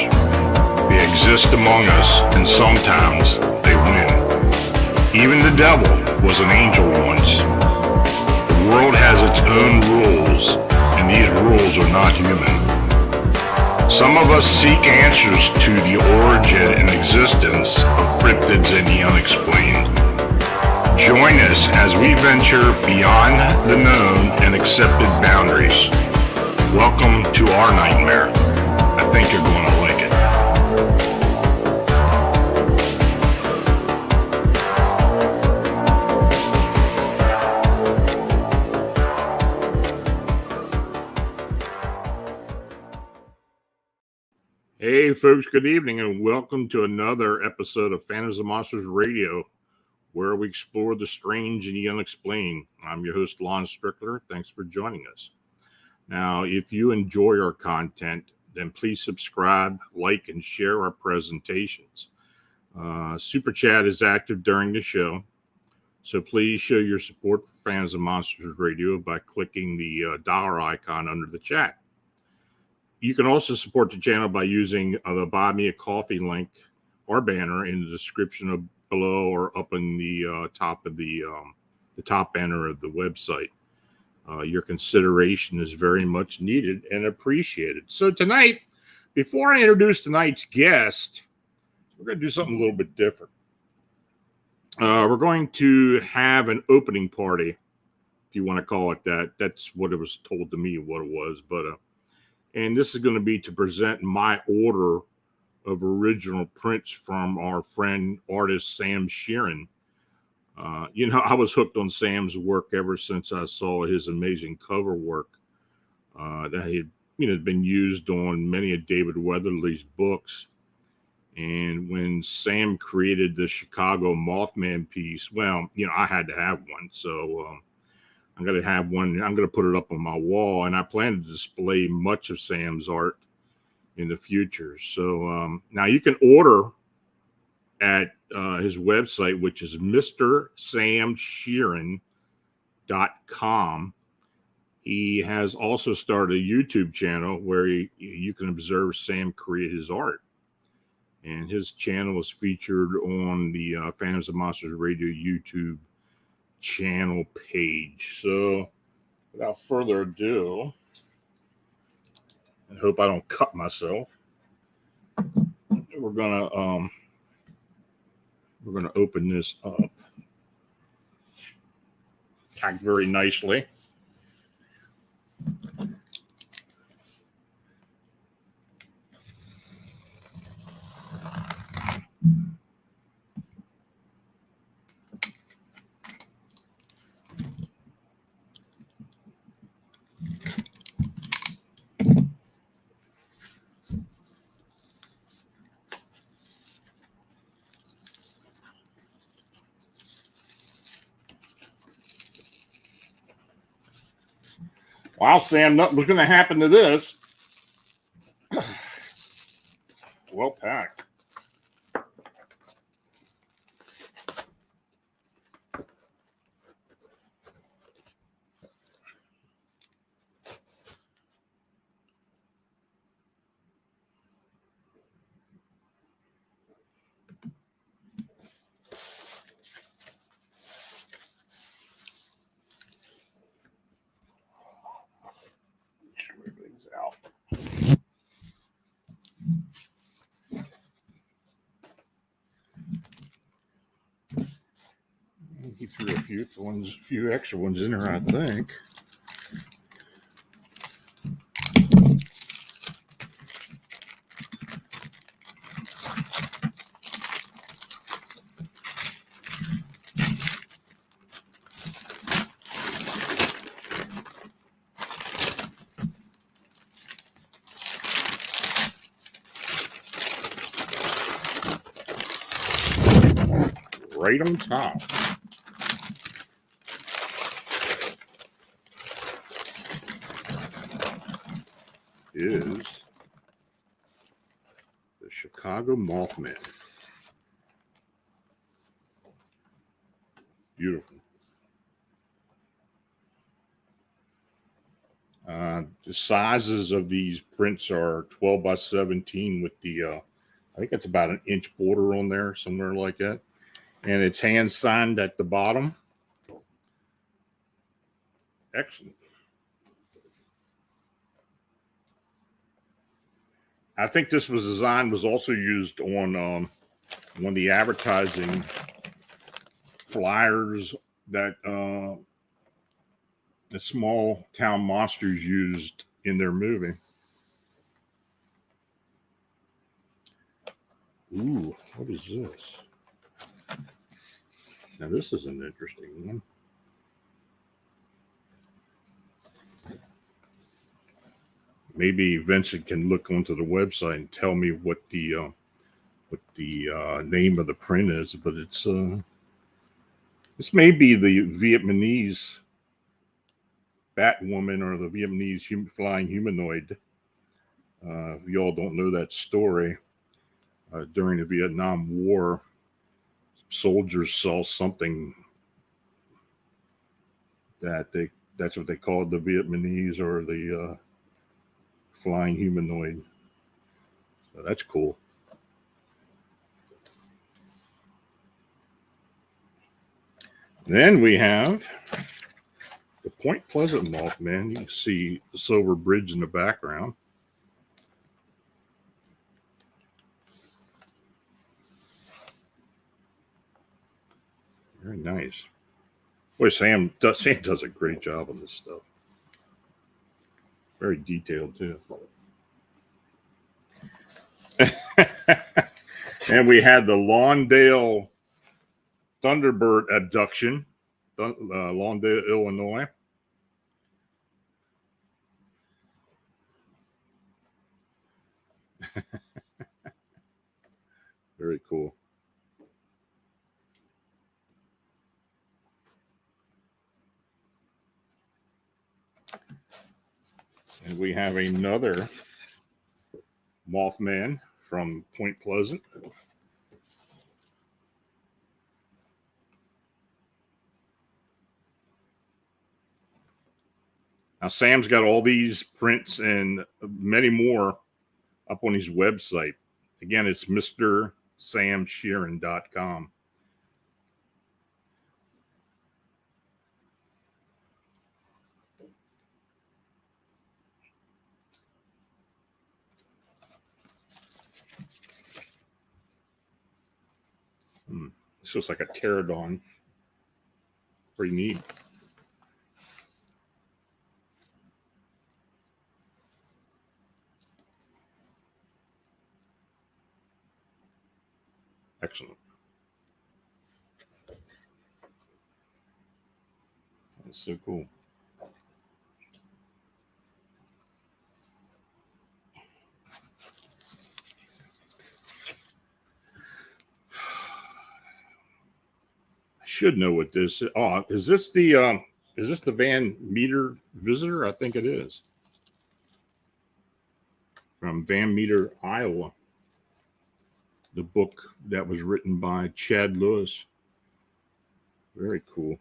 They exist among us, and sometimes they win. Even the devil was an angel once. The world has its own rules, and these rules are not human. Some of us seek answers to the origin and existence of cryptids and the unexplained. Join us as we venture beyond the known and accepted boundaries. Welcome to our nightmare. I think you're going to like it. Hey folks, good evening and welcome to another episode of Phantoms and Monsters Radio, where we explore the strange and the unexplained. I'm your host, Lon Strickler. Thanks for joining us. Now, if you enjoy our content, then please subscribe, like, and share our presentations. Super Chat is active during the show, so please show your support for Phantoms and Monsters Radio by clicking the dollar icon under the chat. You can also support the channel by using the Buy Me a Coffee link or banner in the description below or up in the top of the top banner of the website. Your consideration is very much needed and appreciated. So tonight, before I introduce tonight's guest, we're going to do something a little bit different. We're going to have an opening party, if you want to call it that. That's what it was told to me what it was. But and this is going to be to present my order of original prints from our friend artist Sam Sheeran. I was hooked on Sam's work ever since I saw his amazing cover work that he had been used on many of David Weatherly's books. And when Sam created the Chicago Mothman piece, well, I had to have one. So I'm going to have one. I'm going to put it up on my wall, and I plan to display much of Sam's art in the future. So now you can order at his website, which is mrsamsheeran.com. He has also started a YouTube channel where you can observe Sam create his art. And his channel is featured on the Phantoms of Monsters Radio YouTube channel page. So without further ado, I hope I don't cut myself, we're gonna open this up, packed very nicely. Wow, Sam, nothing was going to happen to this. Well packed. Out. He threw a few extra ones in there, I think. Right on top. Is the Chicago Mothman. Beautiful. The sizes of these prints are 12 by 17 with the, I think it's about an inch border on there, somewhere like that. And it's hand signed at the bottom. Excellent. I think this design was also used on one of the advertising flyers that the small town monsters used in their movie. Ooh, what is this? Now this is an interesting one. Maybe Vincent can look onto the website and tell me what the name of the print is, but it's this may be the Vietnamese Batwoman or the Vietnamese flying humanoid. If y'all don't know that story, during the Vietnam War, soldiers saw something that's what they called the Vietnamese or the flying humanoid. So that's cool. Then we have the Point Pleasant Mothman. You can see the silver bridge in the background. Very nice. Boy, Sam does a great job on this stuff. Very detailed too. And we had the Lawndale Thunderbird abduction, Lawndale, Illinois. Very cool. And we have another Mothman from Point Pleasant. Now, Sam's got all these prints and many more up on his website. Again, it's MrSamSheeran.com. This looks like a pterodon. Pretty neat. Excellent. That's so cool. Should know what this is. Oh, is this the Van Meter Visitor? I think it is. From Van Meter, Iowa. The book that was written by Chad Lewis. Very cool.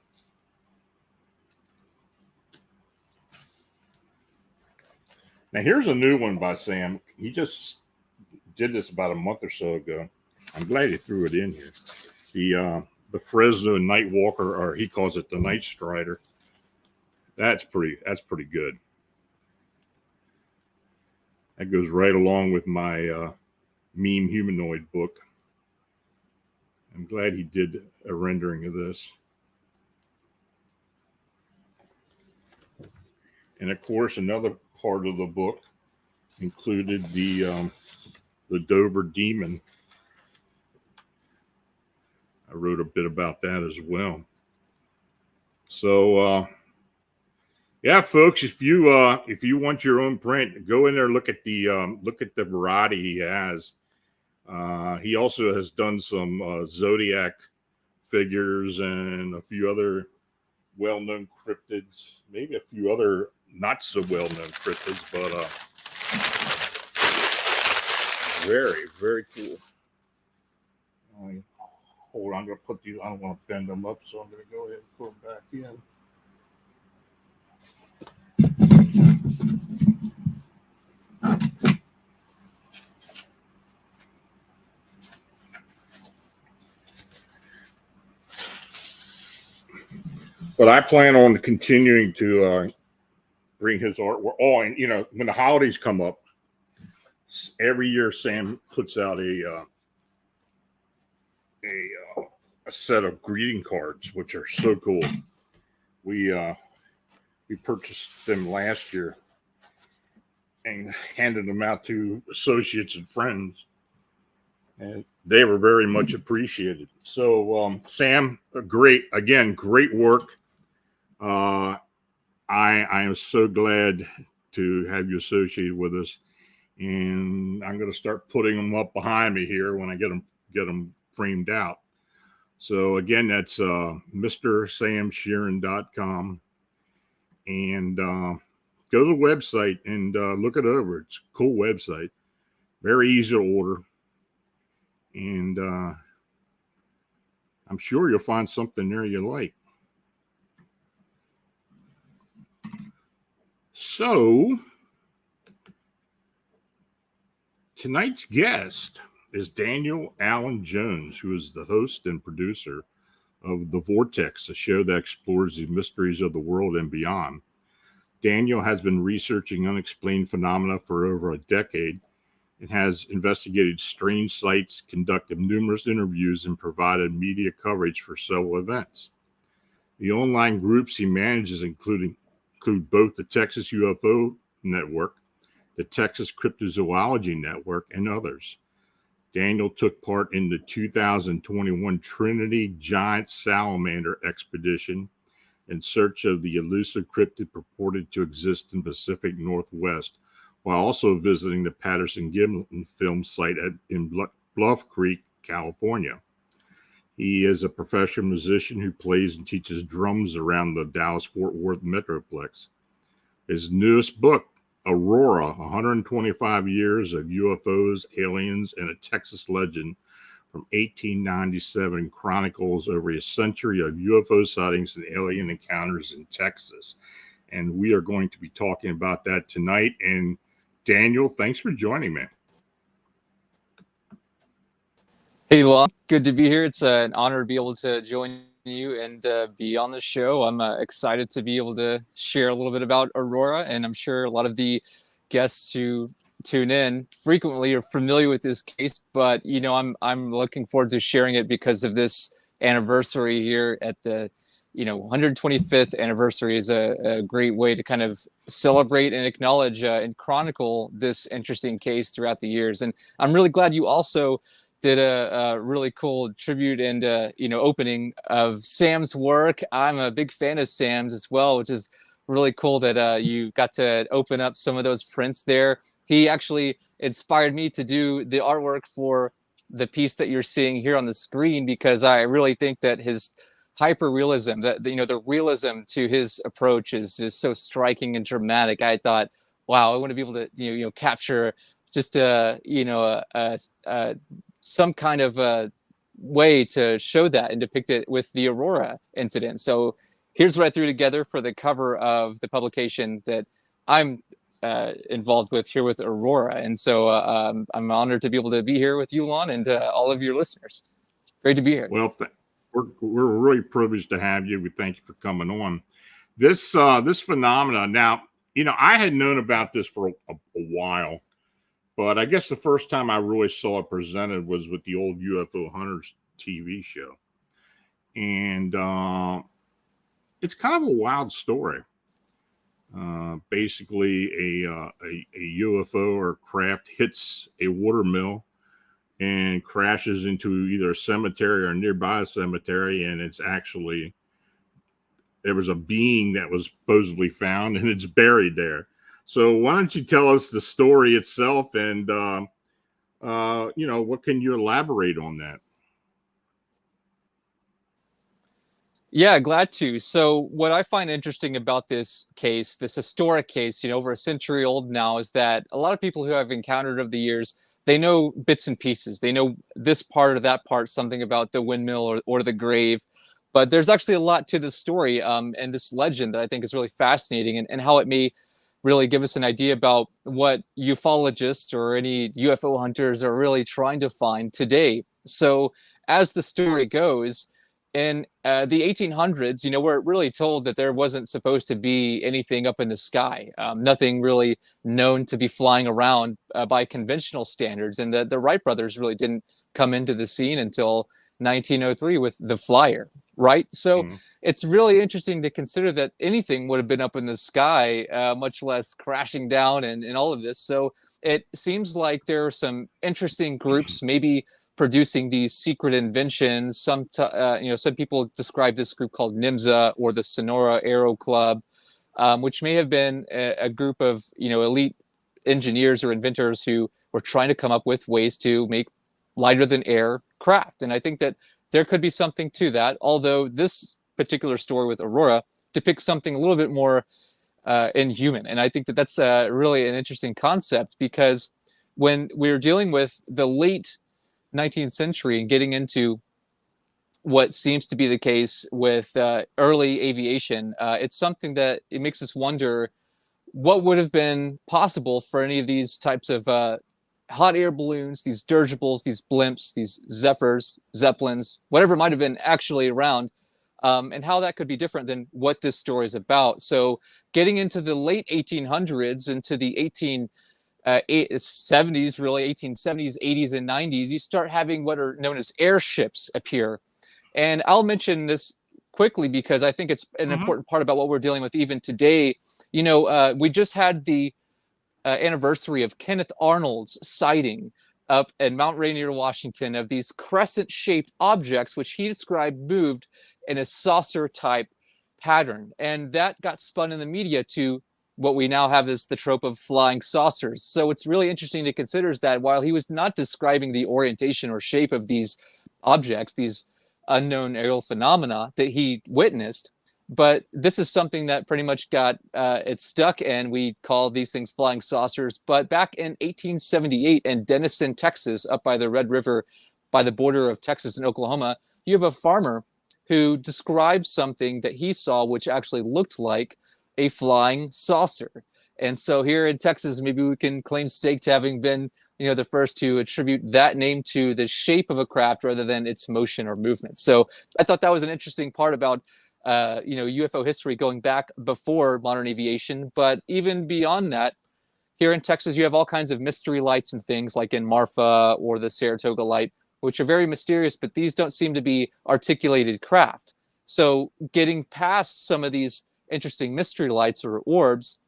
Now here's a new one by Sam. He just did this about a month or so ago. I'm glad he threw it in here. The Fresno Night Walker, or he calls it the Night Strider. That's pretty good. That goes right along with my meme humanoid book. I'm glad he did a rendering of this. And of course, another part of the book included the Dover Demon. I wrote a bit about that as well. So, yeah, folks, if you want your own print, go in there, look at the variety he has. He also has done some Zodiac figures and a few other well-known cryptids, maybe a few other not so well-known cryptids, but very, very cool. Hold on, I'm going to put these, I don't want to bend them up, so I'm going to go ahead and put them back in. But I plan on continuing to bring his artwork. Oh, and you know, when the holidays come up, every year Sam puts out a set of greeting cards, which are so cool. We purchased them last year and handed them out to associates and friends, and they were very much appreciated. So, Sam, great work. I am so glad to have you associated with us, and I'm going to start putting them up behind me here when I get them framed out. So again, that's MrSamSheeran.com, and go to the website and look it over. It's a cool website, very easy to order, and I'm sure you'll find something there you like. So tonight's guest is Daniel Allen Jones, who is the host and producer of The Vortex, a show that explores the mysteries of the world and beyond. Daniel has been researching unexplained phenomena for over a decade and has investigated strange sights, conducted numerous interviews, and provided media coverage for several events. The online groups he manages include both the Texas UFO Network, the Texas Cryptozoology Network, and others. Daniel took part in the 2021 Trinity Giant Salamander Expedition in search of the elusive cryptid purported to exist in the Pacific Northwest, while also visiting the Patterson-Gimlin film site in Bluff Creek, California. He is a professional musician who plays and teaches drums around the Dallas-Fort Worth metroplex. His newest book, Aurora, 125 Years of UFOs, Aliens, and a Texas Legend from 1897, chronicles over a century of UFO sightings and alien encounters in Texas. And we are going to be talking about that tonight. And Daniel, thanks for joining me. Hey, Lon, good to be here. It's an honor to be able to join you and be on the show. I'm excited to be able to share a little bit about Aurora, and I'm sure a lot of the guests who tune in frequently are familiar with this case, but you know, I'm looking forward to sharing it because of this anniversary here at the 125th anniversary is a great way to kind of celebrate and acknowledge and chronicle this interesting case throughout the years. And I'm really glad you also did a really cool tribute and opening of Sam's work. I'm a big fan of Sam's as well, which is really cool that you got to open up some of those prints there. He actually inspired me to do the artwork for the piece that you're seeing here on the screen, because I really think that his hyper realism, that the realism to his approach is just so striking and dramatic. I thought, wow, I want to be able to capture just some kind of way to show that and depict it with the Aurora incident. So here's what I threw together for the cover of the publication that I'm involved with here with Aurora. And so I'm honored to be able to be here with you, Lon, and all of your listeners. Great to be here. Well, we're really privileged to have you. We thank you for coming on. This phenomena. Now, I had known about this for a while, but I guess the first time I really saw it presented was with the old UFO Hunters TV show. And it's kind of a wild story. Basically, a UFO or craft hits a water mill and crashes into either a cemetery or nearby a cemetery. And it's actually, there was a being that was supposedly found and it's buried there. So why don't you tell us the story itself and, what can you elaborate on that? Yeah, glad to. So what I find interesting about this case, this historic case, over a century old now, is that a lot of people who I've encountered over the years, they know bits and pieces. They know this part or that part, something about the windmill or the grave. But there's actually a lot to the story and this legend that I think is really fascinating, and how it may really give us an idea about what ufologists or any UFO hunters are really trying to find today. So as the story goes, in the 1800s, we're really told that there wasn't supposed to be anything up in the sky, nothing really known to be flying around by conventional standards. And the Wright brothers really didn't come into the scene until 1903 with the Flyer, right? So it's really interesting to consider that anything would have been up in the sky, much less crashing down and all of this. So it seems like there are some interesting groups, maybe producing these secret inventions. Some people describe this group called NIMSA or the Sonora Aero Club, which may have been a group of elite engineers or inventors who were trying to come up with ways to make lighter than air craft. And I think that there could be something to that, although this particular story with Aurora depicts something a little bit more inhuman. And I think that that's really an interesting concept, because when we're dealing with the late 19th century and getting into what seems to be the case with early aviation, it's something that it makes us wonder what would have been possible for any of these types of hot air balloons, these dirigibles, these blimps, these Zephyrs, Zeppelins, whatever might have been actually around, and how that could be different than what this story is about. So getting into the late 1800s, into the 1870s, really 1870s, 80s, and 90s, you start having what are known as airships appear. And I'll mention this quickly because I think it's an important part about what we're dealing with even today. We just had the anniversary of Kenneth Arnold's sighting up in Mount Rainier, Washington, of these crescent-shaped objects, which he described moved in a saucer-type pattern. And that got spun in the media to what we now have is the trope of flying saucers. So what's really interesting to consider is that while he was not describing the orientation or shape of these objects, these unknown aerial phenomena that he witnessed, but this is something that pretty much got it stuck, and we call these things flying saucers. But back in 1878 in Denison, Texas, up by the Red River, by the border of Texas and Oklahoma, you have a farmer who describes something that he saw which actually looked like a flying saucer. And so here in Texas, maybe we can claim stake to having been, the first to attribute that name to the shape of a craft rather than its motion or movement. So I thought that was an interesting part about, UFO history going back before modern aviation. But even beyond that, here in Texas, you have all kinds of mystery lights and things like in Marfa or the Saratoga Light, which are very mysterious, but these don't seem to be articulated craft. So getting past some of these interesting mystery lights or orbs,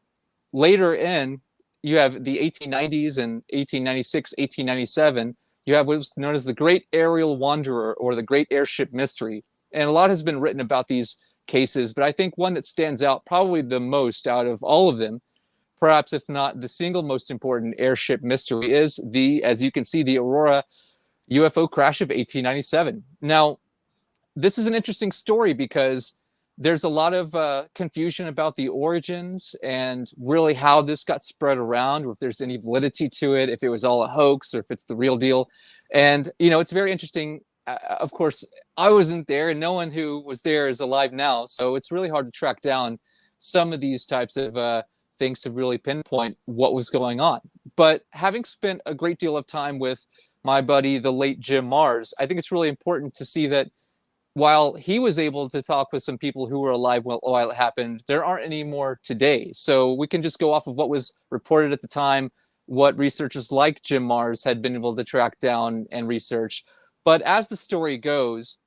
later in, you have the 1890s and 1896, 1897, you have what's known as the Great Aerial Wanderer or the Great Airship Mystery. And a lot has been written about these cases, but I think one that stands out probably the most out of all of them, perhaps if not the single most important airship mystery, is as you can see, the Aurora UFO crash of 1897. Now, this is an interesting story because there's a lot of confusion about the origins and really how this got spread around, or if there's any validity to it, if it was all a hoax or if it's the real deal. And, it's very interesting. Of course, I wasn't there and no one who was there is alive now. So it's really hard to track down some of these types of things to really pinpoint what was going on. But having spent a great deal of time with my buddy, the late Jim Mars, I think it's really important to see that while he was able to talk with some people who were alive while it happened, there aren't any more today. So we can just go off of what was reported at the time, what researchers like Jim Mars had been able to track down and research. But as the story goes,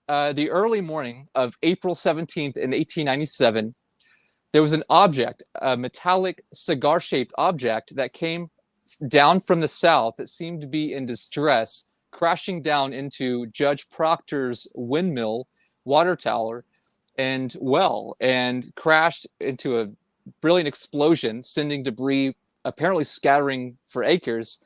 the early morning of April 17th in 1897, there was an object, a metallic cigar-shaped object that came down from the south that seemed to be in distress, crashing down into Judge Proctor's windmill, water tower, and well, and crashed into a brilliant explosion, sending debris, apparently scattering for acres.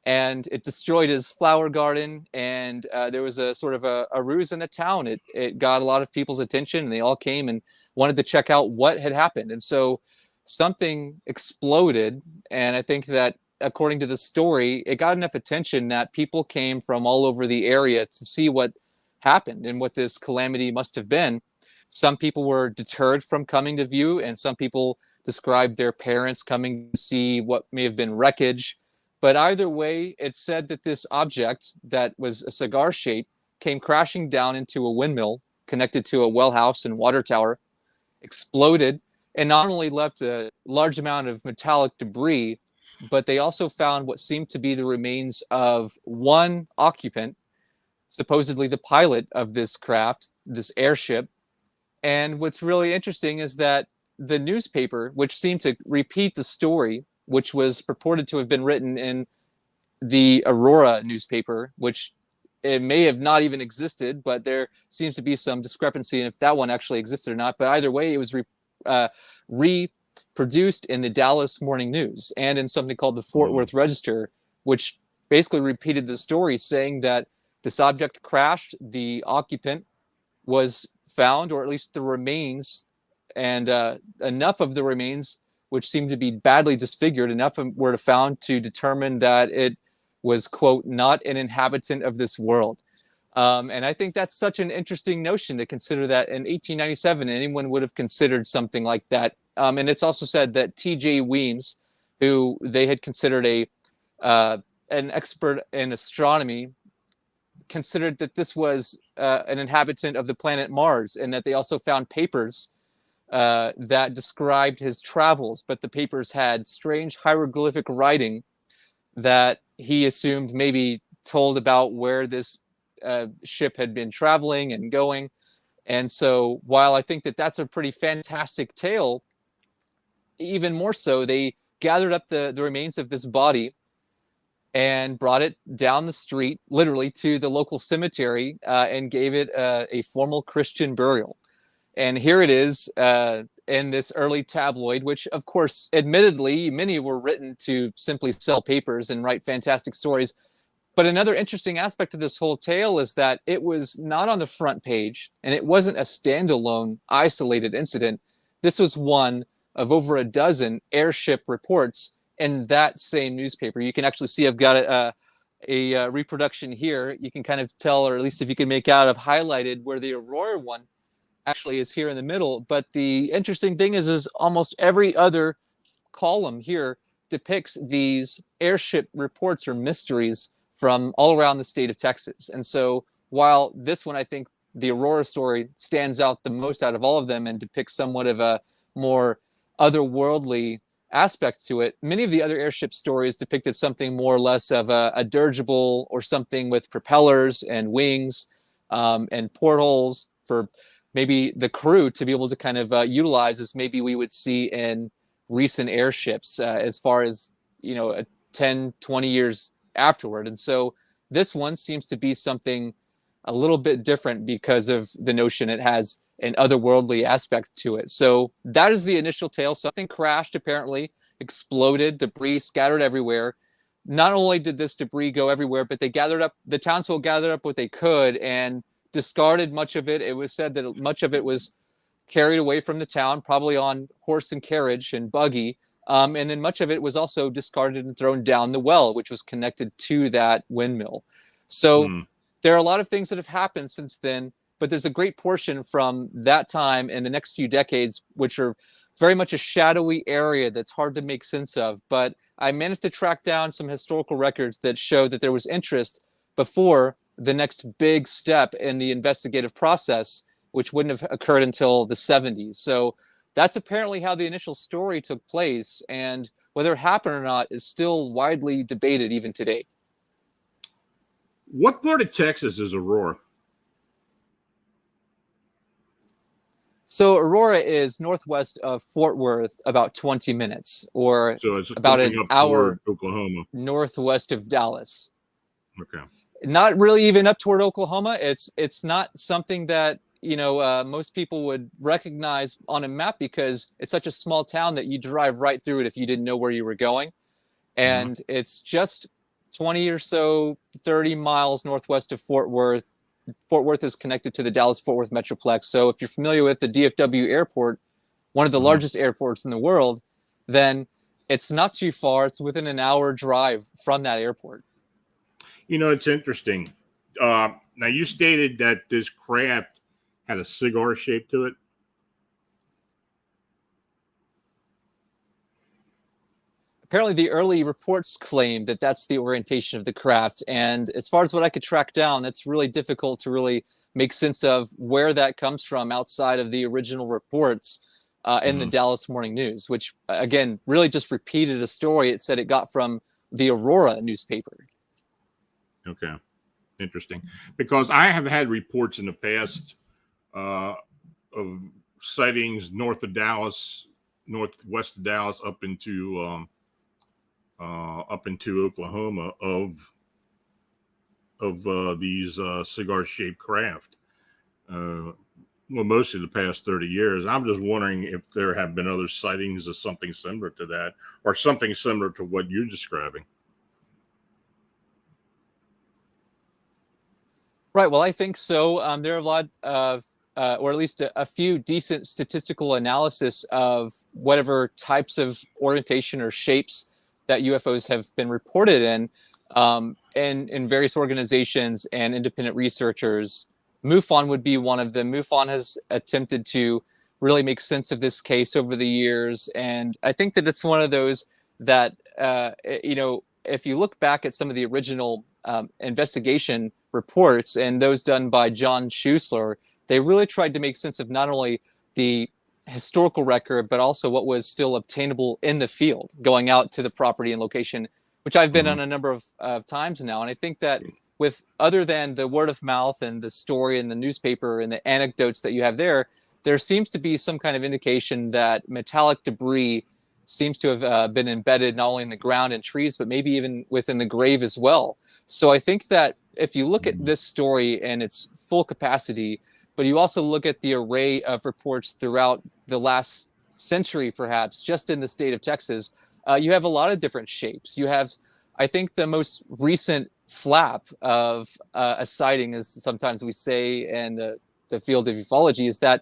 And it destroyed his flower garden, and there was a sort of a ruse in the town. It got a lot of people's attention, and they all came and wanted to check out what had happened. And so something exploded, and I think that according to the story, it got enough attention that people came from all over the area to see what happened and what this calamity must have been. Some people were deterred from coming to view, and some people described their parents coming to see what may have been wreckage. But either way, it said that this object that was a cigar shape came crashing down into a windmill connected to a well house and water tower, exploded, and not only left a large amount of metallic debris, but they also found what seemed to be the remains of one occupant, supposedly the pilot of this craft, this airship. And what's really interesting is that the newspaper, which seemed to repeat the story, which was purported to have been written in the Aurora newspaper, which it may have not even existed, but there seems to be some discrepancy in if that one actually existed or not. But either way, it was reproduced in the Dallas Morning News and in something called the Fort Worth Register, which basically repeated the story, saying that this object crashed, the occupant was found, or at least the remains, and enough of the remains, which seemed to be badly disfigured, enough were found to determine that it was, quote, not an inhabitant of this world. And I think that's such an interesting notion to consider that in 1897, anyone would have considered something like that. And it's also said that T.J. Weems, who they had considered an expert in astronomy, considered that this was an inhabitant of the planet Mars, and that they also found papers that described his travels, but the papers had strange hieroglyphic writing that he assumed maybe told about where this ship had been traveling and going. And so while I think that that's a pretty fantastic tale, even more so, they gathered up the remains of this body and brought it down the street, literally, to the local cemetery, and gave it a formal Christian burial. And here it is in this early tabloid, which, of course, admittedly, many were written to simply sell papers and write fantastic stories. But another interesting aspect of this whole tale is that it was not on the front page, and it wasn't a standalone, isolated incident. This was one of over a dozen airship reports in that same newspaper. You can actually see I've got a reproduction here. You can kind of tell, or at least if you can make out, I've highlighted where the Aurora one actually is here in the middle. But the interesting thing is almost every other column here depicts these airship reports or mysteries from all around the state of Texas. And so while this one, I think the Aurora story stands out the most out of all of them and depicts somewhat of a more otherworldly aspect to it, many of the other airship stories depicted something more or less of a dirigible or something with propellers and wings and portholes for maybe the crew to be able to kind of utilize, as maybe we would see in recent airships as far as, 10, 20 years afterward. And so this one seems to be something a little bit different because of the notion it has an otherworldly aspect to it. So that is the initial tale. Something crashed, apparently, exploded, debris scattered everywhere. Not only did this debris go everywhere, but the townsfolk gathered up what they could and discarded much of it. It was said that much of it was carried away from the town, probably on horse and carriage and buggy. And then much of it was also discarded and thrown down the well, which was connected to that windmill. So there are a lot of things that have happened since then, but there's a great portion from that time and the next few decades, which are very much a shadowy area that's hard to make sense of. But I managed to track down some historical records that show that there was interest before the next big step in the investigative process, which wouldn't have occurred until the 70s. So that's apparently how the initial story took place, and whether it happened or not is still widely debated even today. What part of Texas is Aurora? So Aurora is northwest of Fort Worth, about 20 minutes, or So it's about an hour Oklahoma, northwest of Dallas. Okay. Not really even up toward Oklahoma. It's not something that most people would recognize on a map because it's such a small town that you drive right through it if you didn't know where you were going. And it's just 20 or so, 30 miles northwest of Fort Worth. Fort Worth is connected to the Dallas-Fort Worth metroplex. So if you're familiar with the DFW airport, one of the largest airports in the world, then it's not too far. It's within an hour drive from that airport. It's interesting. Now, you stated that this craft had a cigar shape to it. apparently the early reports claim that that's the orientation of the craft. And as far as what I could track down, it's really difficult to really make sense of where that comes from outside of the original reports in the Dallas Morning News, which again really just repeated a story it said it got from the Aurora newspaper. Okay, interesting. Because I have had reports in the past of sightings north of Dallas, northwest of Dallas, up into Oklahoma of these cigar-shaped craft. Well, mostly the past 30 years. I'm just wondering if there have been other sightings of something similar to that, or something similar to what you're describing. Right. Well, I think so. There are a lot of, or at least a few decent statistical analysis of whatever types of orientation or shapes that UFOs have been reported in various organizations and independent researchers. MUFON would be one of them. MUFON has attempted to really make sense of this case over the years, and I think that it's one of those that if you look back at some of the original investigation reports and those done by John Schuessler, they really tried to make sense of not only the historical record, but also what was still obtainable in the field, going out to the property and location, which I've been on a number of times now. And I think that with other than the word of mouth and the story in the newspaper and the anecdotes that you have there seems to be some kind of indication that metallic debris seems to have been embedded not only in the ground and trees, but maybe even within the grave as well. So I think that if you look at this story and its full capacity, but you also look at the array of reports throughout the last century, perhaps, just in the state of Texas, you have a lot of different shapes. You have, I think, the most recent flap of a sighting, as sometimes we say in the field of ufology, is that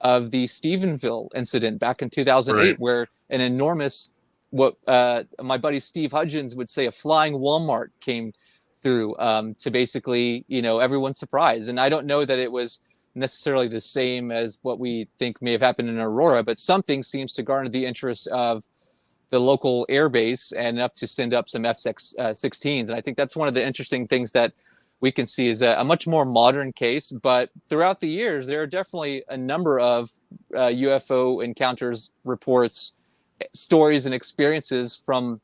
of the Stephenville incident back in 2008, right, where an enormous, what my buddy Steve Hudgens would say, a flying Walmart came through to basically, everyone's surprise. And I don't know that it was necessarily the same as what we think may have happened in Aurora, but something seems to garner the interest of the local air base and enough to send up some F-16s. And I think that's one of the interesting things that we can see is a much more modern case. But throughout the years, there are definitely a number of UFO encounters, reports, stories, and experiences from,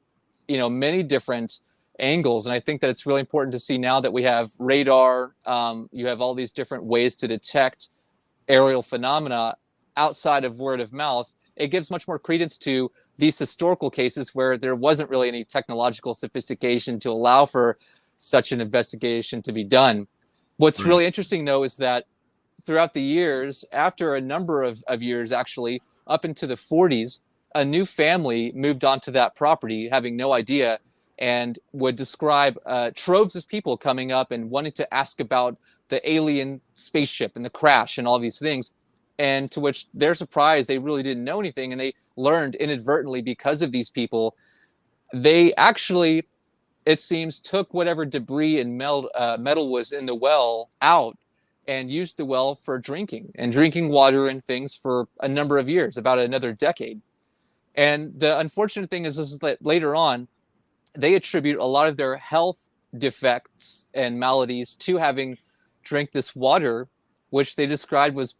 many different angles. And I think that it's really important to see now that we have radar, you have all these different ways to detect aerial phenomena outside of word of mouth. It gives much more credence to these historical cases where there wasn't really any technological sophistication to allow for such an investigation to be done. What's really interesting, though, is that throughout the years, after a number of years, actually, up into the 40s, a new family moved onto that property, having no idea, and would describe troves of people coming up and wanting to ask about the alien spaceship and the crash and all these things. And to which they're surprised, they really didn't know anything. And they learned inadvertently because of these people. They actually, it seems, took whatever debris and metal was in the well out and used the well for drinking water and things for a number of years, about another decade. And the unfortunate thing is that later on, they attribute a lot of their health defects and maladies to having drank this water, which they described was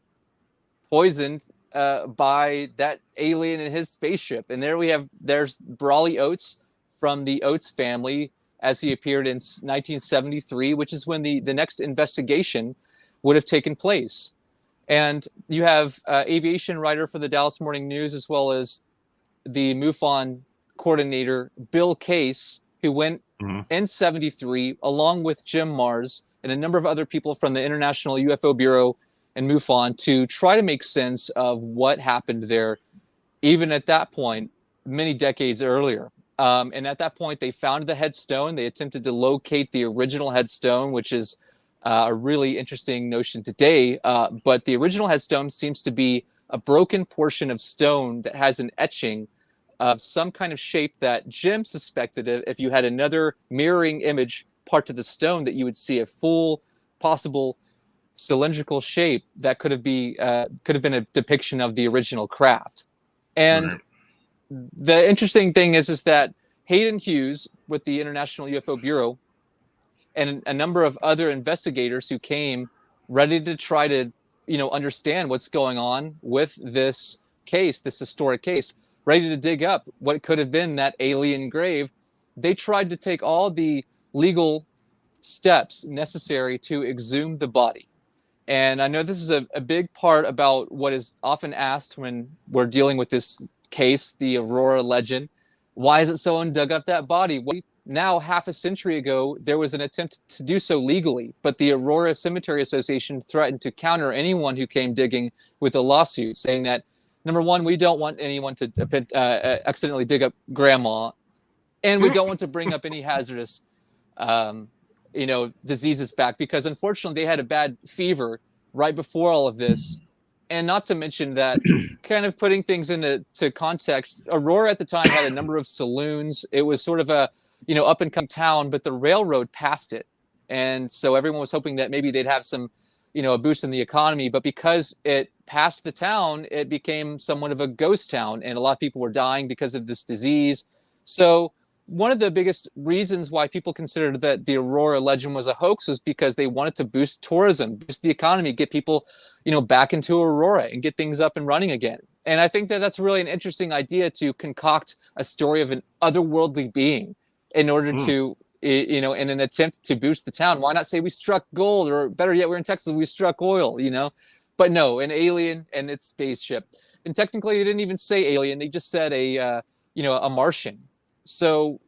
poisoned by that alien in his spaceship. And there's Brawley Oates from the Oates family, as he appeared in 1973, which is when the next investigation would have taken place. And you have aviation writer for the Dallas Morning News, as well as the MUFON coordinator, Bill Case, who went in 73, along with Jim Mars and a number of other people from the International UFO Bureau and MUFON, to try to make sense of what happened there, even at that point, many decades earlier. And at that point, they found the headstone. They attempted to locate the original headstone, which is a really interesting notion today. But the original headstone seems to be a broken portion of stone that has an etching of some kind of shape that Jim suspected if you had another mirroring image part to the stone, that you would see a full possible cylindrical shape that could have been a depiction of the original craft. And the interesting thing is that Hayden Hughes with the International UFO Bureau and a number of other investigators who came ready to try to, understand what's going on with this case, this historic case, ready to dig up what could have been that alien grave. They tried to take all the legal steps necessary to exhume the body. And I know this is a big part about what is often asked when we're dealing with this case, the Aurora legend. Why is it someone dug up that body? Well, now, half a century ago, there was an attempt to do so legally, but the Aurora Cemetery Association threatened to counter anyone who came digging with a lawsuit, saying that, number one, we don't want anyone to accidentally dig up grandma, and we don't want to bring up any hazardous diseases back, because unfortunately they had a bad fever right before all of this. And not to mention that, kind of putting things into context, Aurora at the time had a number of saloons. It was sort of a, up and come town, but the railroad passed it. And so everyone was hoping that maybe they'd have some, a boost in the economy. But because it passed the town, it became somewhat of a ghost town. And a lot of people were dying because of this disease. So one of the biggest reasons why people considered that the Aurora legend was a hoax was because they wanted to boost tourism, boost the economy, get people, back into Aurora and get things up and running again. And I think that that's really an interesting idea, to concoct a story of an otherworldly being in order to, in an attempt to boost the town. Why not say we struck gold, or better yet, we're in Texas, we struck oil, But no, an alien and its spaceship. And technically, they didn't even say alien. They just said a Martian. So,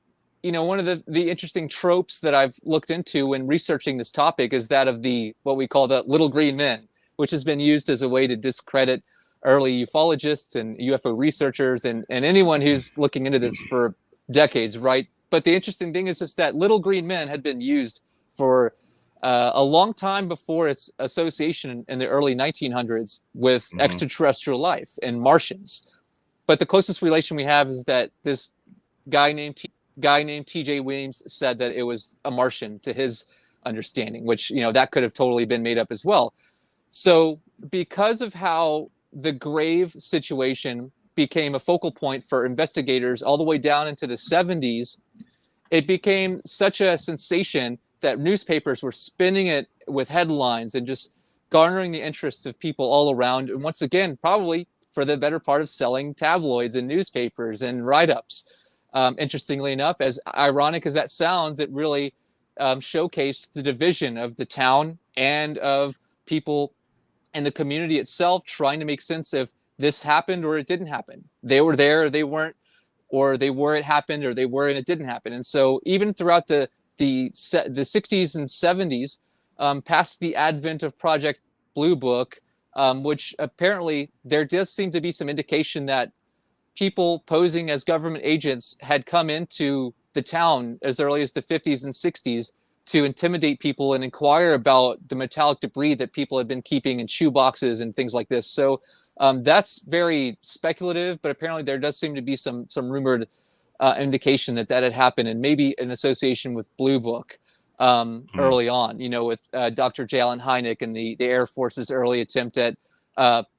one of the interesting tropes that I've looked into when researching this topic is that of what we call the little green men, which has been used as a way to discredit early ufologists and UFO researchers and anyone who's looking into this for decades, right? But the interesting thing is just that little green men had been used for a long time before its association in the early 1900s with extraterrestrial life and Martians. But the closest relation we have is that this guy named T.J. Williams said that it was a Martian, to his understanding, which, that could have totally been made up as well. So because of how the grave situation became a focal point for investigators all the way down into the 70s, it became such a sensation that newspapers were spinning it with headlines and just garnering the interest of people all around. And once again, probably for the better part of selling tabloids and newspapers and write-ups. Interestingly enough, as ironic as that sounds, it really showcased the division of the town and of people in the community itself, trying to make sense of this happened or it didn't happen. They were there, or they weren't, or they were, it happened, or they were and it didn't happen. And so even throughout the 60s and 70s, past the advent of Project Blue Book, which apparently there does seem to be some indication that people posing as government agents had come into the town as early as the 50s and 60s to intimidate people and inquire about the metallic debris that people had been keeping in shoe boxes and things like this. So that's very speculative, but apparently there does seem to be some rumored indication that had happened, and maybe in association with Blue Book early on, with Dr. J. Allen Hynek and the Air Force's early attempt at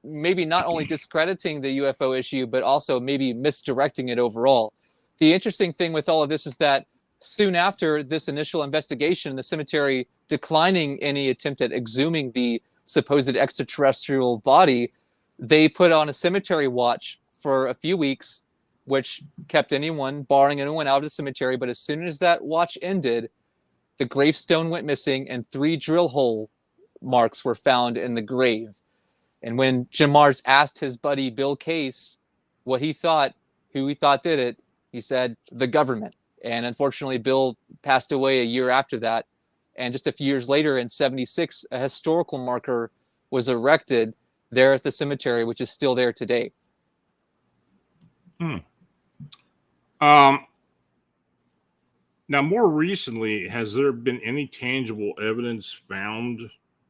maybe not only discrediting the UFO issue, but also maybe misdirecting it overall. The interesting thing with all of this is that soon after this initial investigation, the cemetery declining any attempt at exhuming the supposed extraterrestrial body, they put on a cemetery watch for a few weeks, which kept barring anyone out of the cemetery. But as soon as that watch ended, the gravestone went missing and 3 drill hole marks were found in the grave. And when Jim Marrs asked his buddy Bill Case who he thought did it, he said the government. And unfortunately, Bill passed away a year after that. And just a few years later, in 1976, a historical marker was erected there at the cemetery, which is still there today. Now, more recently, has there been any tangible evidence found,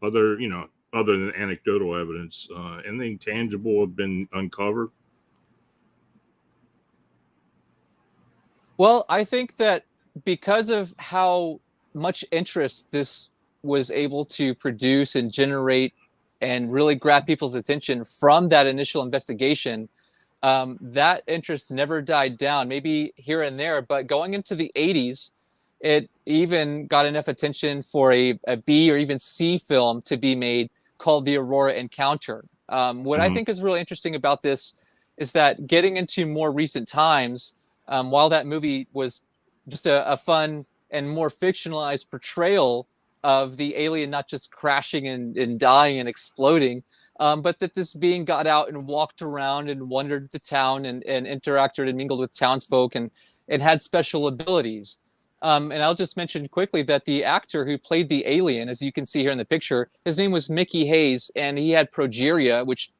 other than anecdotal evidence? Anything tangible have been uncovered? Well, I think that because of how much interest this was able to produce and generate and really grab people's attention from that initial investigation, that interest never died down, maybe here and there. But going into the 80s, it even got enough attention for a B or even C film to be made called The Aurora Encounter. What I think is really interesting about this is that getting into more recent times, while that movie was just a fun and more fictionalized portrayal of the alien not just crashing and dying and exploding, but that this being got out and walked around and wandered the town and interacted and mingled with townsfolk and had special abilities. And I'll just mention quickly that the actor who played the alien, as you can see here in the picture, his name was Mickey Hayes, and he had progeria, which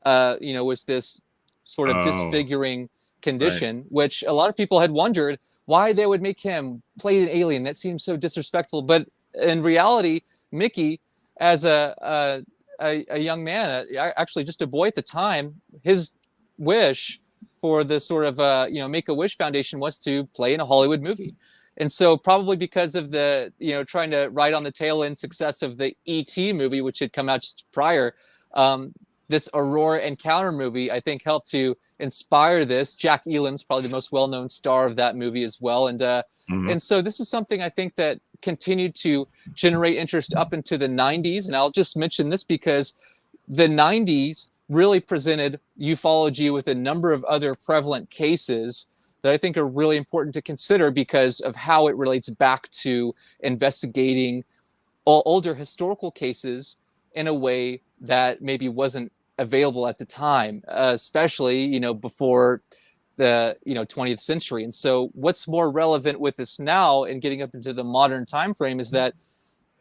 was this sort of disfiguring condition, which a lot of people had wondered why they would make him play an alien. That seems so disrespectful. But in reality, Mickey, as a young man, actually just a boy at the time, his wish for the sort of Make-A-Wish Foundation was to play in a Hollywood movie. And so probably because of the, trying to ride on the tail end success of the E.T. movie, which had come out just prior, this Aurora Encounter movie, I think, helped to inspire this. Jack Elam's probably the most well-known star of that movie as well. And so this is something I think that continued to generate interest up into the 90s. And I'll just mention this because the 90s really presented ufology with a number of other prevalent cases that I think are really important to consider because of how it relates back to investigating older historical cases in a way that maybe wasn't available at the time, especially, before the 20th century. And so what's more relevant with this now and getting up into the modern time frame is that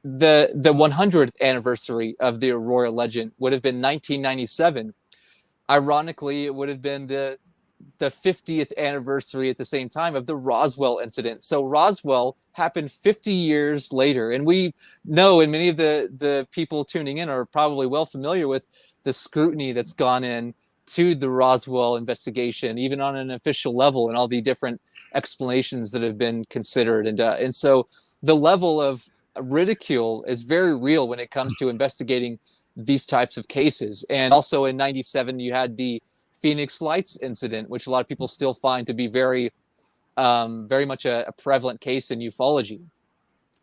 the 100th anniversary of the Aurora legend would have been 1997. Ironically, it would have been the 50th anniversary at the same time of the Roswell incident. So Roswell happened 50 years later. And we know, and many of the people tuning in are probably well familiar with the scrutiny that's gone in to the Roswell investigation, even on an official level, and all the different explanations that have been considered. And so the level of ridicule is very real when it comes to investigating these types of cases. And also in 97, you had the Phoenix Lights incident, which a lot of people still find to be very much a prevalent case in ufology.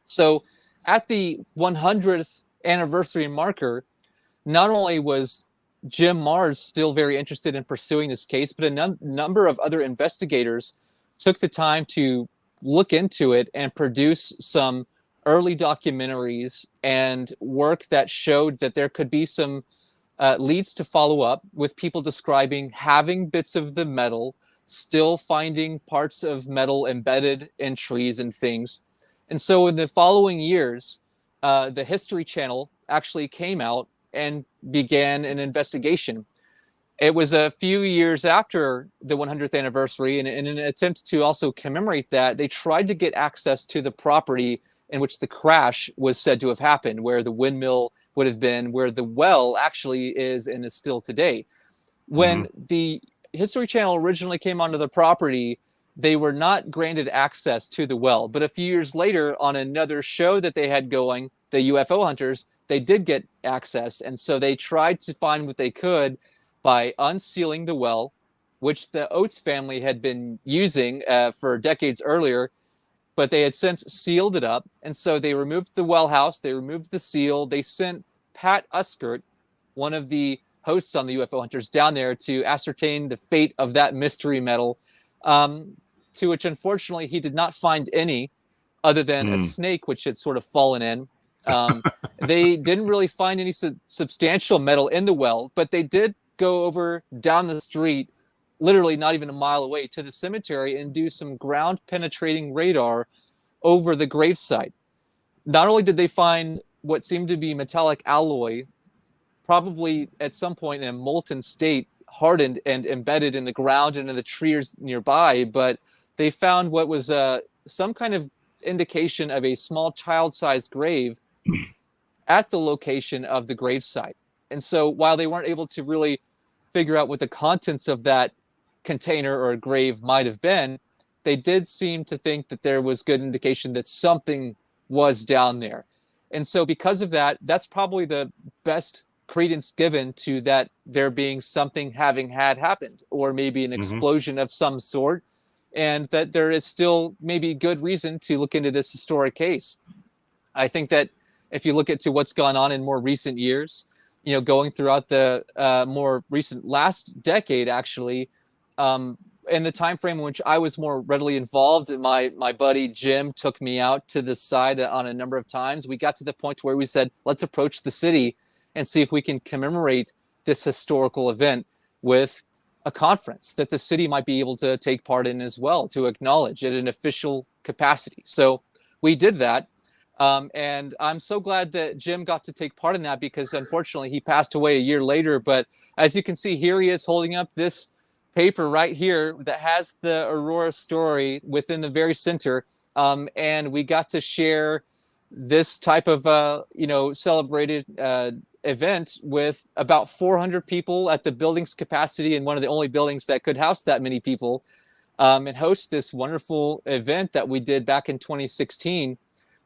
So at the 100th anniversary marker, not only was Jim Mars still very interested in pursuing this case, but a number of other investigators took the time to look into it and produce some early documentaries and work that showed that there could be some leads to follow up with people describing having bits of the metal, still finding parts of metal embedded in trees and things. And so in the following years, the History Channel actually came out and began an investigation. It was a few years after the 100th anniversary, and in an attempt to also commemorate that, they tried to get access to the property in which the crash was said to have happened, where the windmill would have been, where the well actually is and is still today. When the History Channel originally came onto the property, they were not granted access to the well. But a few years later, on another show that they had going, the UFO Hunters, they did get access. And so they tried to find what they could by unsealing the well, which the Oates family had been using for decades earlier, but they had since sealed it up. And so they removed the well house, they removed the seal, they sent Pat Uskert, one of the hosts on the UFO Hunters, down there to ascertain the fate of that mystery metal, to which unfortunately he did not find any other than a snake, which had sort of fallen in. They didn't really find any substantial metal in the well, but they did go over down the street, literally not even a mile away, to the cemetery and do some ground penetrating radar over the gravesite. Not only did they find what seemed to be metallic alloy, probably at some point in a molten state, hardened and embedded in the ground and in the trees nearby, but they found what was some kind of indication of a small child-sized grave at the location of the gravesite. And so while they weren't able to really figure out what the contents of that container or grave might have been, they did seem to think that there was good indication that something was down there. And so because of that, that's probably the best credence given to that there being something having had happened, or maybe an explosion of some sort, and that there is still maybe good reason to look into this historic case. I think that if you look at to what's gone on in more recent years, going throughout the more recent last decade, actually, in the time frame in which I was more readily involved, my buddy Jim took me out to the side on a number of times. We got to the point where we said, let's approach the city and see if we can commemorate this historical event with a conference that the city might be able to take part in as well, to acknowledge at an official capacity. So we did that. And I'm so glad that Jim got to take part in that, because unfortunately he passed away a year later. But as you can see, here he is holding up this paper right here that has the Aurora story within the very center. And we got to share this type of, celebrated event with about 400 people at the building's capacity, and one of the only buildings that could house that many people, and host this wonderful event that we did back in 2016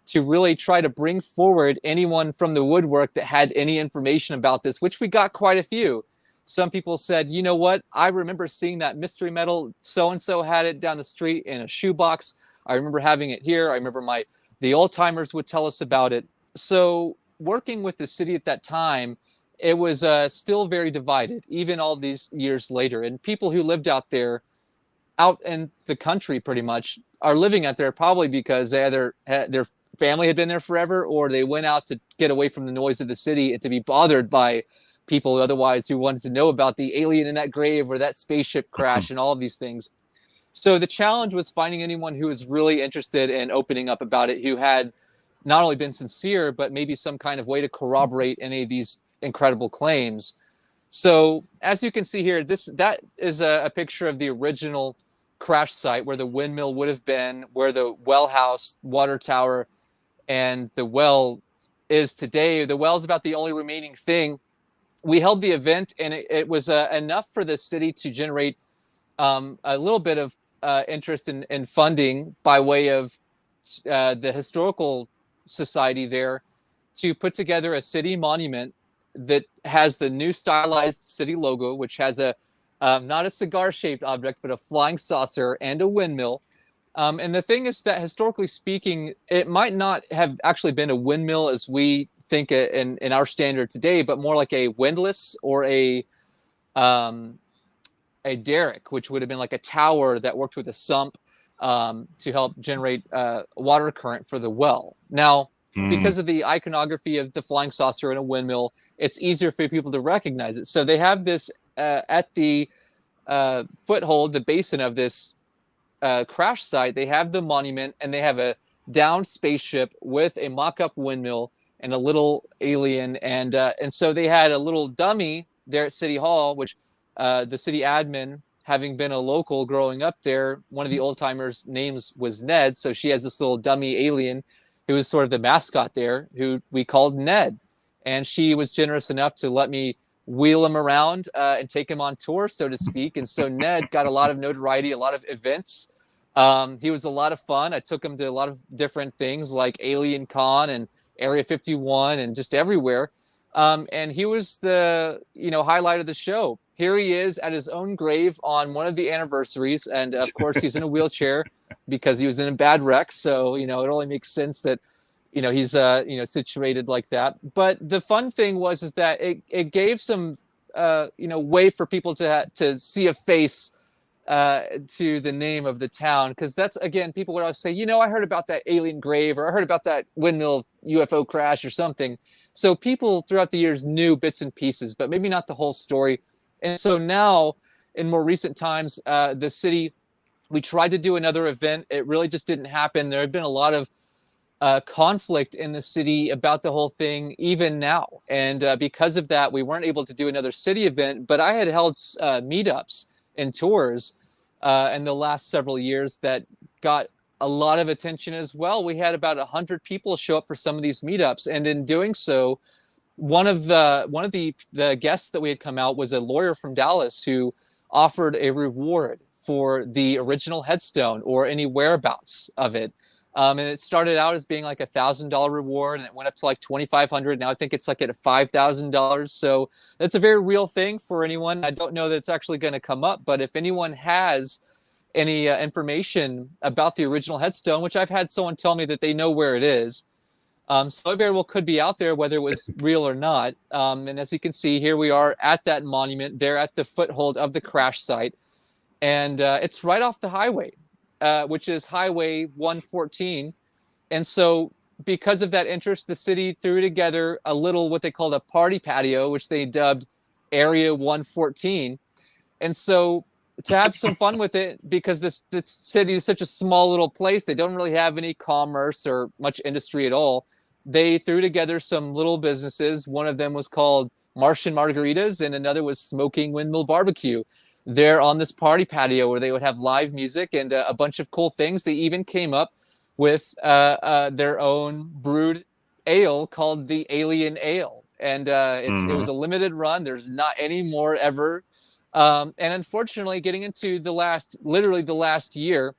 to really try to bring forward anyone from the woodwork that had any information about this, which we got quite a few. Some people said, you know what, I remember seeing that mystery metal, so-and-so had it down the street in a shoebox. I remember having it here. I remember the old timers would tell us about it. So working with the city at that time, it was still very divided, even all these years later. And people who lived out there, out in the country pretty much, are living out there probably because they either had their family had been there forever, or they went out to get away from the noise of the city and to be bothered by people otherwise who wanted to know about the alien in that grave or that spaceship crash and all of these things. So the challenge was finding anyone who was really interested in opening up about it, who had not only been sincere, but maybe some kind of way to corroborate any of these incredible claims. So as you can see here, that is a picture of the original crash site where the windmill would have been, where the well house, water tower, and the well is today. The well is about the only remaining thing. We held the event, and it was enough for the city to generate a little bit of interest in funding by way of the historical society there, to put together a city monument that has the new stylized city logo, which has not a cigar-shaped object, but a flying saucer and a windmill. And the thing is that historically speaking, it might not have actually been a windmill as we think in our standard today, but more like a windlass or a derrick, which would have been like a tower that worked with a sump to help generate water current for the well. Now, because of the iconography of the flying saucer and a windmill, it's easier for people to recognize it. So they have this at the foothold, the basin of this crash site. They have the monument, and they have a downed spaceship with a mock-up windmill and a little alien. And so they had a little dummy there at City Hall, which the city admin, having been a local growing up there, one of the old timers' names was Ned. So she has this little dummy alien who was sort of the mascot there, who we called Ned. And she was generous enough to let me wheel him around and take him on tour, so to speak. And so Ned got a lot of notoriety, a lot of events. He was a lot of fun. I took him to a lot of different things like Alien Con and Area 51 and just everywhere. And he was the highlight of the show. Here he is at his own grave on one of the anniversaries. And of course, he's in a wheelchair because he was in a bad wreck. So, it only makes sense that, he's, situated like that. But the fun thing is that it gave some, way for people to see a face to the name of the town. Because that's, again, people would always say, I heard about that alien grave, or I heard about that windmill UFO crash or something. So people throughout the years knew bits and pieces, but maybe not the whole story. And so now, in more recent times, the city, we tried to do another event. It really just didn't happen. There had been a lot of conflict in the city about the whole thing, even now. And because of that, we weren't able to do another city event. But I had held meetups and tours in the last several years that got a lot of attention as well. We had about 100 people show up for some of these meetups. And in doing so, one of the guests that we had come out was a lawyer from Dallas who offered a reward for the original headstone or any whereabouts of it. And it started out as being like $1,000 reward, and it went up to like $2,500. Now I think it's like at $5,000. So that's a very real thing for anyone. I don't know that it's actually going to come up, but if anyone has any information about the original headstone, which I've had someone tell me that they know where it is, so it very well could be out there, whether it was real or not. And as you can see, here we are at that monument. They're at the foothold of the crash site, and it's right off the highway, which is Highway 114. And so because of that interest, the city threw together a little, what they called a party patio, which they dubbed Area 114. And so to have some fun with it, because this city is such a small little place, they don't really have any commerce or much industry at all. They threw together some little businesses. One of them was called Martian Margaritas, and another was Smoking Windmill Barbecue. They're on this party patio where they would have live music and a bunch of cool things. They even came up with their own brewed ale called the Alien Ale. And it was a limited run. There's not any more ever. And unfortunately, getting into literally the last year,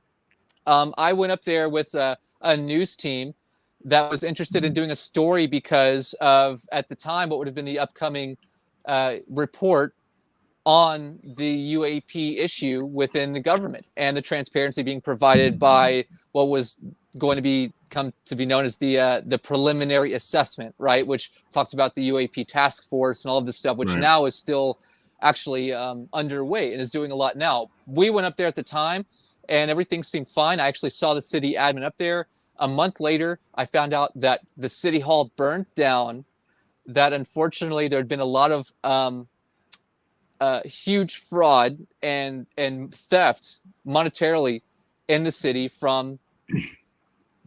I went up there with a news team that was interested in doing a story because of, at the time, what would have been the upcoming report on the UAP issue within the government and the transparency being provided by what was going to come to be known as the preliminary assessment, right? Which talks about the UAP task force and all of this stuff, which now is still actually underway and is doing a lot now. We went up there at the time and everything seemed fine. I actually saw the city admin up there. A month later, I found out that the city hall burned down, that unfortunately there had been a lot of huge fraud and thefts monetarily in the city from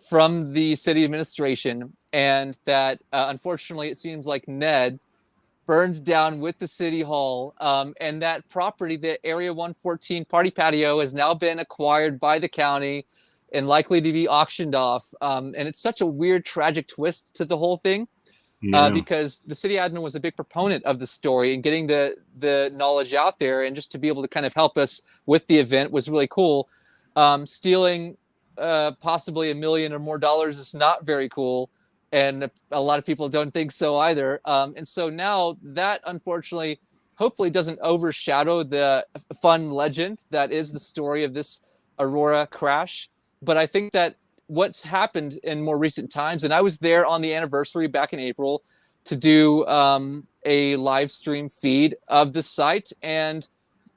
the city administration, and that unfortunately it seems like Ned burned down with the city hall, and that property, the Area 114 party patio, has now been acquired by the county and likely to be auctioned off. And it's such a weird, tragic twist to the whole thing. Because the city admin was a big proponent of the story and getting the knowledge out there, and just to be able to kind of help us with the event was really cool. Stealing possibly $1 million or more is not very cool, and a lot of people don't think so either. And so now that, unfortunately, hopefully doesn't overshadow the fun legend that is the story of this Aurora crash. But I think that what's happened in more recent times, and I was there on the anniversary back in April to do a live stream feed of the site, and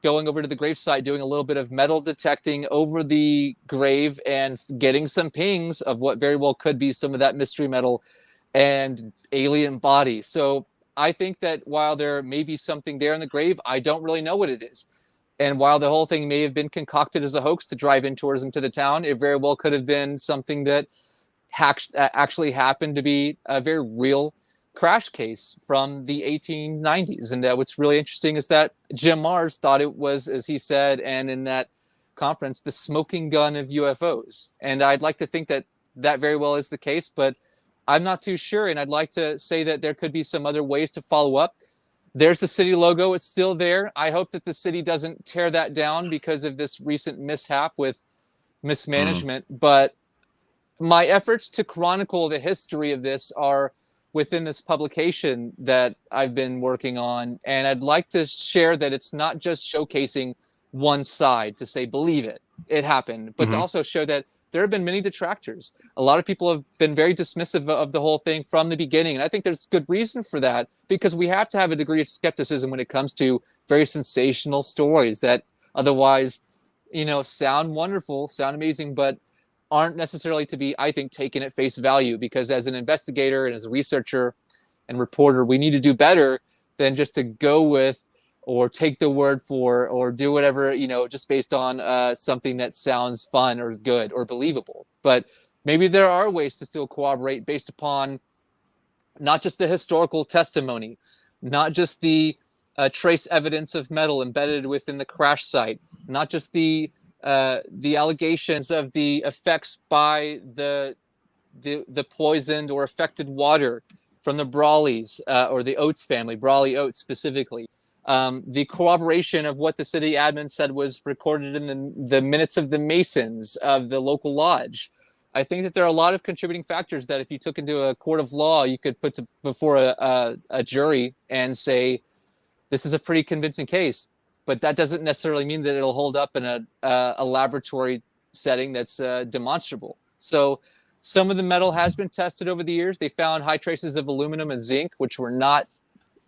going over to the grave site, doing a little bit of metal detecting over the grave and getting some pings of what very well could be some of that mystery metal and alien body. So I think that while there may be something there in the grave, I don't really know what it is. And while the whole thing may have been concocted as a hoax to drive in tourism to the town, it very well could have been something that actually happened to be a very real crash case from the 1890s. And what's really interesting is that Jim Mars thought it was, as he said, and in that conference, the smoking gun of UFOs. And I'd like to think that that very well is the case, but I'm not too sure. And I'd like to say that there could be some other ways to follow up. There's the city logo. It's still there. I hope that the city doesn't tear that down because of this recent mishap with mismanagement. But my efforts to chronicle the history of this are within this publication that I've been working on. And I'd like to share that it's not just showcasing one side to say, believe it, it happened, but to also show that there have been many detractors. A lot of people have been very dismissive of the whole thing from the beginning. And I think there's good reason for that, because we have to have a degree of skepticism when it comes to very sensational stories that otherwise, sound wonderful, sound amazing, but aren't necessarily to be, I think, taken at face value. Because as an investigator and as a researcher and reporter, we need to do better than just to go with or take the word for or do whatever, just based on something that sounds fun or good or believable. But maybe there are ways to still corroborate based upon not just the historical testimony, not just the trace evidence of metal embedded within the crash site, not just the allegations of the effects by the poisoned or affected water from the Brawleys or the Oates family, Brawley Oates specifically. The corroboration of what the city admin said was recorded in the minutes of the Masons of the local lodge. I think that there are a lot of contributing factors that if you took into a court of law, you could put before a jury and say, this is a pretty convincing case. But that doesn't necessarily mean that it'll hold up in a laboratory setting that's demonstrable. So some of the metal has been tested over the years. They found high traces of aluminum and zinc, which were not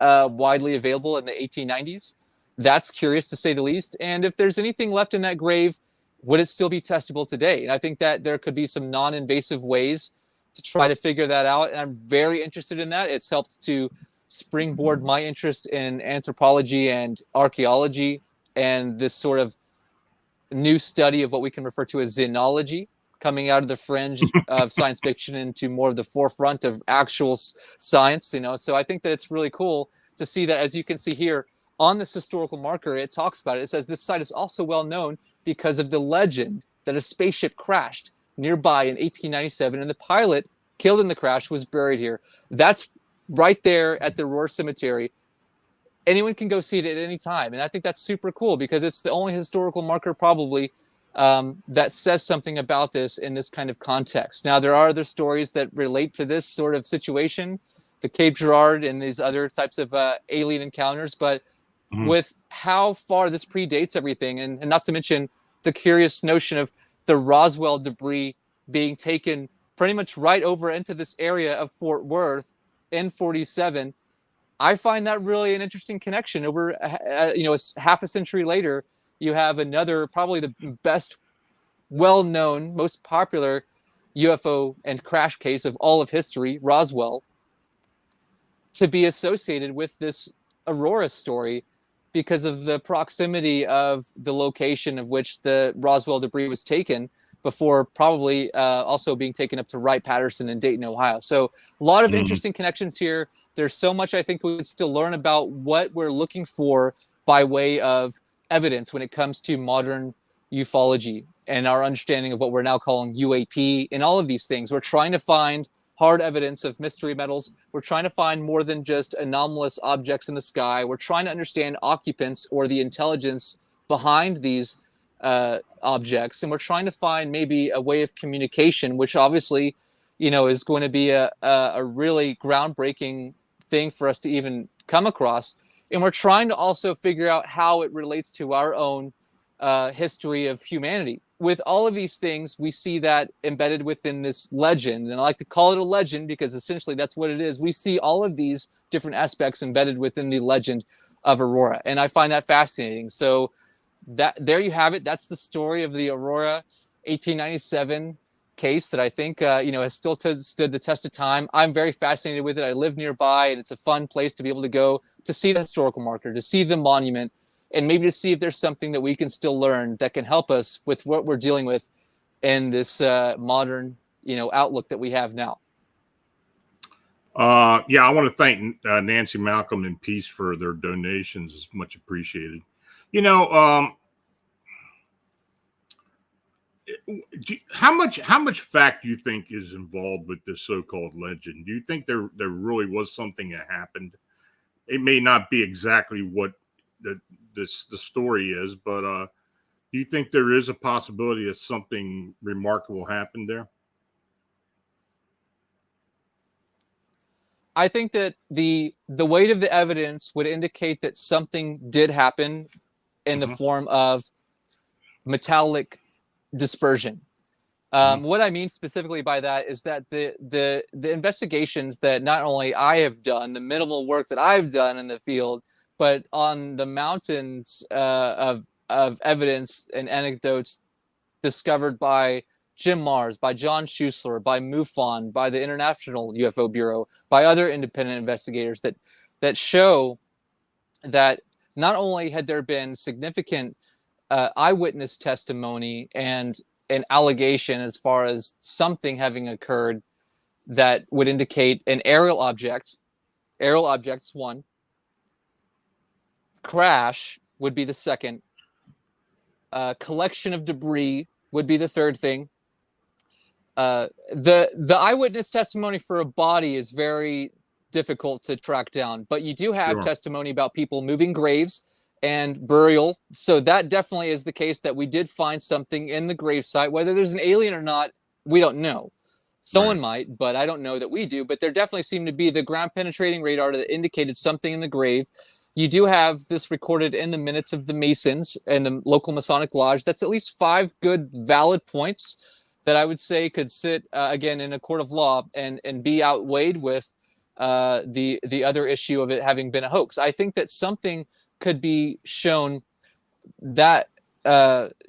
widely available in the 1890s. That's curious to say the least. And if there's anything left in that grave, would it still be testable today? And I think that there could be some non-invasive ways to try to figure that out. And I'm very interested in that. It's helped to springboard my interest in anthropology and archaeology and this sort of new study of what we can refer to as xenology, coming out of the fringe of science fiction into more of the forefront of actual science, you know. So I think that it's really cool to see that, as you can see here on this historical marker, it talks about it. It says this site is also well known because of the legend that a spaceship crashed nearby in 1897 and the pilot killed in the crash was buried here. That's right there at the Aurora Cemetery. Anyone can go see it at any time. And I think that's super cool because it's the only historical marker probably that says something about this in this kind of context. Now, there are other stories that relate to this sort of situation, the Cape Girard and these other types of alien encounters. But with how far this predates everything, and not to mention the curious notion of the Roswell debris being taken pretty much right over into this area of Fort Worth in 47, I find that really an interesting connection. Over, half a century later, you have another, probably the best, well-known, most popular UFO and crash case of all of history, Roswell, to be associated with this Aurora story because of the proximity of the location of which the Roswell debris was taken before probably also being taken up to Wright-Patterson in Dayton, Ohio. So a lot of interesting connections here. There's so much I think we would still learn about what we're looking for by way of evidence when it comes to modern ufology and our understanding of what we're now calling UAP and all of these things. We're trying to find hard evidence of mystery metals. We're trying to find more than just anomalous objects in the sky. We're trying to understand occupants or the intelligence behind these objects, and we're trying to find maybe a way of communication, which obviously, is going to be a really groundbreaking thing for us to even come across. And we're trying to also figure out how it relates to our own history of humanity. With all of these things, we see that embedded within this legend, and I like to call it a legend because essentially that's what it is. We see all of these different aspects embedded within the legend of Aurora, and I find that fascinating. So that there you have it. That's the story of the Aurora 1897 case that I think has still stood the test of time. I'm very fascinated with it. I live nearby, and it's a fun place to be able to go to see the historical marker, to see the monument, and maybe to see if there's something that we can still learn that can help us with what we're dealing with in this modern outlook that we have now. I want to thank Nancy, Malcolm, and Peace for their donations. It's much appreciated. How much fact do you think is involved with this so-called legend? Do you think there really was something that happened? It may not be exactly what the story is, but do you think there is a possibility that something remarkable happened there? I think that the weight of the evidence would indicate that something did happen in the form of metallic dispersion. What I mean specifically by that is that the investigations that not only I have done, the minimal work that I've done in the field, but on the mountains of evidence and anecdotes discovered by Jim Mars, by John Schuessler, by MUFON, by the International UFO Bureau, by other independent investigators that show that not only had there been significant eyewitness testimony and an allegation as far as something having occurred that would indicate an aerial object's one, crash would be the second, collection of debris would be the third thing. The eyewitness testimony for a body is very difficult to track down, but you do have testimony about people moving graves and burial. So that definitely is the case that we did find something in the gravesite. Whether there's an alien or not We don't know. Someone Right. might, but I don't know that we do. But there definitely seemed to be the ground penetrating radar that indicated something in the grave. You do have this recorded in the minutes of the Masons and the local Masonic Lodge. That's at least 5 good, valid points that I would say could sit again in a court of law and be outweighed with the other issue of it having been a hoax. I think that something could be shown that,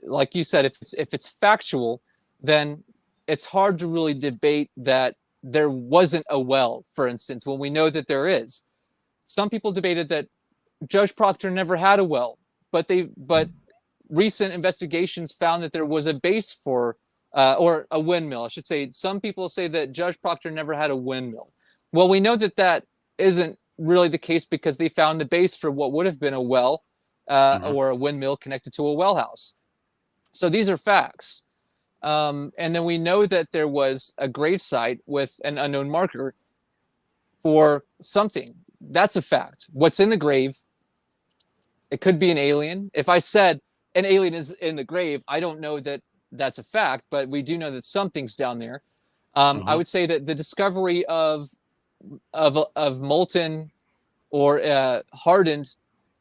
like you said, if it's factual, then it's hard to really debate that there wasn't a well, for instance, when we know that there is. Some people debated that Judge Proctor never had a well, but recent investigations found that there was a base for, or a windmill, I should say. Some people say that Judge Proctor never had a windmill. Well, we know that that isn't really the case because they found the base for what would have been a well or a windmill connected to a well house. So these are facts. And then we know that there was a gravesite with an unknown marker for something. That's a fact. What's in the grave? It could be an alien. If I said an alien is in the grave, I don't know that that's a fact, but we do know that something's down there. I would say that the discovery of molten or hardened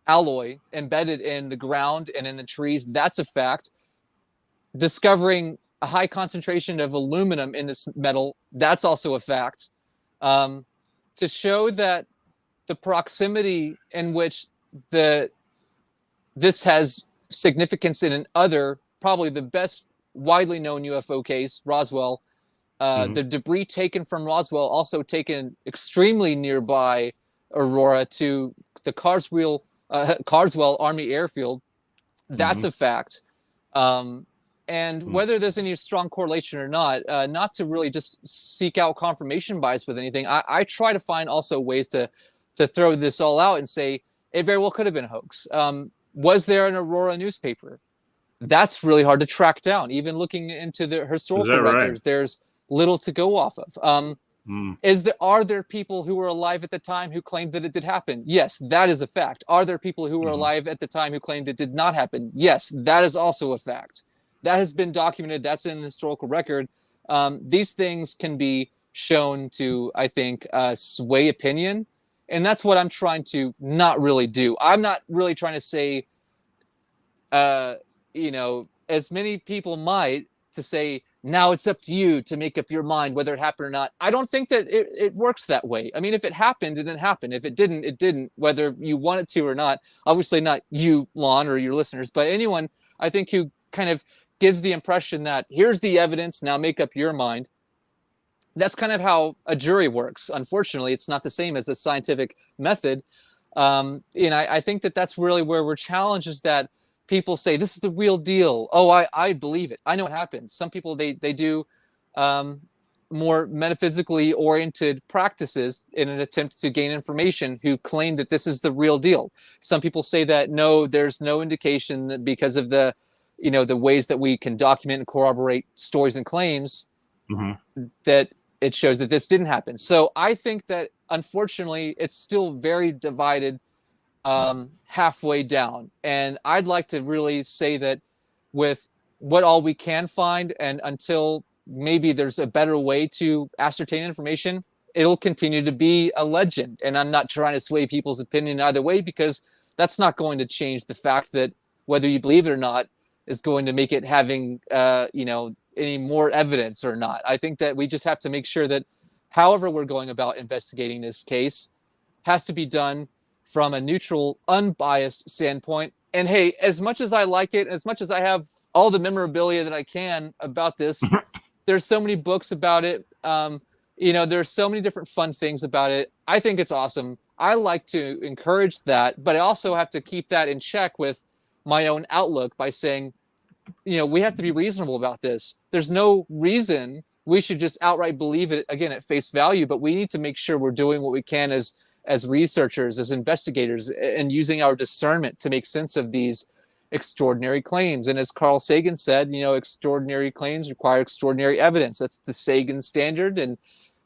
alloy embedded in the ground and in the trees, that's a fact. Discovering a high concentration of aluminum in this metal, that's also a fact. To show that the proximity in which this has significance in another, probably the best widely known UFO case, Roswell. The debris taken from Roswell also taken extremely nearby Aurora to the Carswell Army Airfield. That's a fact. And whether there's any strong correlation or not to really just seek out confirmation bias with anything, I try to find also ways to throw this all out and say it very well could have been a hoax. Was there an Aurora newspaper? That's really hard to track down. Even looking into the historical records, there's little to go off of. Are there people who were alive at the time who claimed that it did happen? Yes, that is a fact. Are there people who were alive at the time who claimed it did not happen? Yes, that is also a fact. That has been documented. That's in the historical record. These things can be shown to, I think, sway opinion. And that's what I'm trying to not really do. I'm not really trying to say, as many people might, to say, now it's up to you to make up your mind whether it happened or not. I don't think that it works that way. I mean, if it happened, it didn't happen. If it didn't, it didn't, whether you want it to or not. Obviously not you, Lon, or your listeners, but anyone, I think, who kind of gives the impression that here's the evidence, now make up your mind. That's kind of how a jury works. Unfortunately, it's not the same as a scientific method. I think that that's really where we're challenged, is that people say, this is the real deal. Oh, I believe it. I know what happened. Some people, they do more metaphysically oriented practices in an attempt to gain information, who claim that this is the real deal. Some people say that, no, there's no indication that because of the ways that we can document and corroborate stories and claims, that it shows that this didn't happen. So I think that, unfortunately, it's still very divided halfway down. And I'd like to really say that with what all we can find, and until maybe there's a better way to ascertain information, it'll continue to be a legend. And I'm not trying to sway people's opinion either way, because that's not going to change the fact that whether you believe it or not is going to make it having, any more evidence or not. I think that we just have to make sure that however we're going about investigating this case has to be done from a neutral, unbiased standpoint. And hey, as much as I like it, as much as I have all the memorabilia that I can about this, there's so many books about it. There's so many different fun things about it. I think it's awesome. I like to encourage that, but I also have to keep that in check with my own outlook by saying, we have to be reasonable about this. There's no reason we should just outright believe it, again, at face value, but we need to make sure we're doing what we can as researchers, as investigators, and using our discernment to make sense of these extraordinary claims. And as Carl Sagan said, extraordinary claims require extraordinary evidence. That's the Sagan standard. And,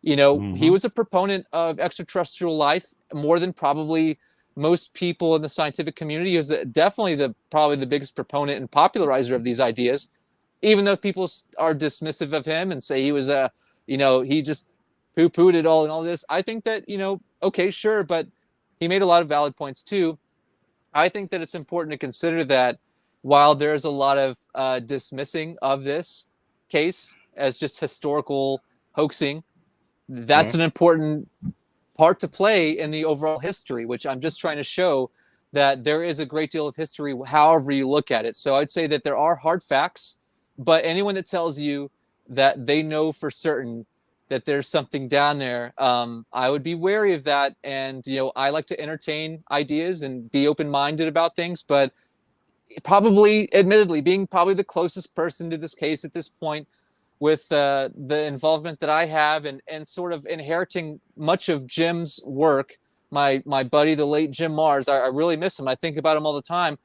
he was a proponent of extraterrestrial life more than probably most people in the scientific community. Is definitely probably the biggest proponent and popularizer of these ideas. even though people are dismissive of him and say he was he just poo-pooed it all and all this. I think that, okay, sure, but he made a lot of valid points too. I think that it's important to consider that while there's a lot of dismissing of this case as just historical hoaxing, that's an important part to play in the overall history, which I'm just trying to show that there is a great deal of history, however you look at it. So I'd say that there are hard facts, but anyone that tells you that they know for certain that there's something down there, I would be wary of that. And, I like to entertain ideas and be open-minded about things, but probably, admittedly, being probably the closest person to this case at this point, with the involvement that I have and sort of inheriting much of Jim's work, my buddy, the late Jim Mars, I really miss him. I think about him all the time.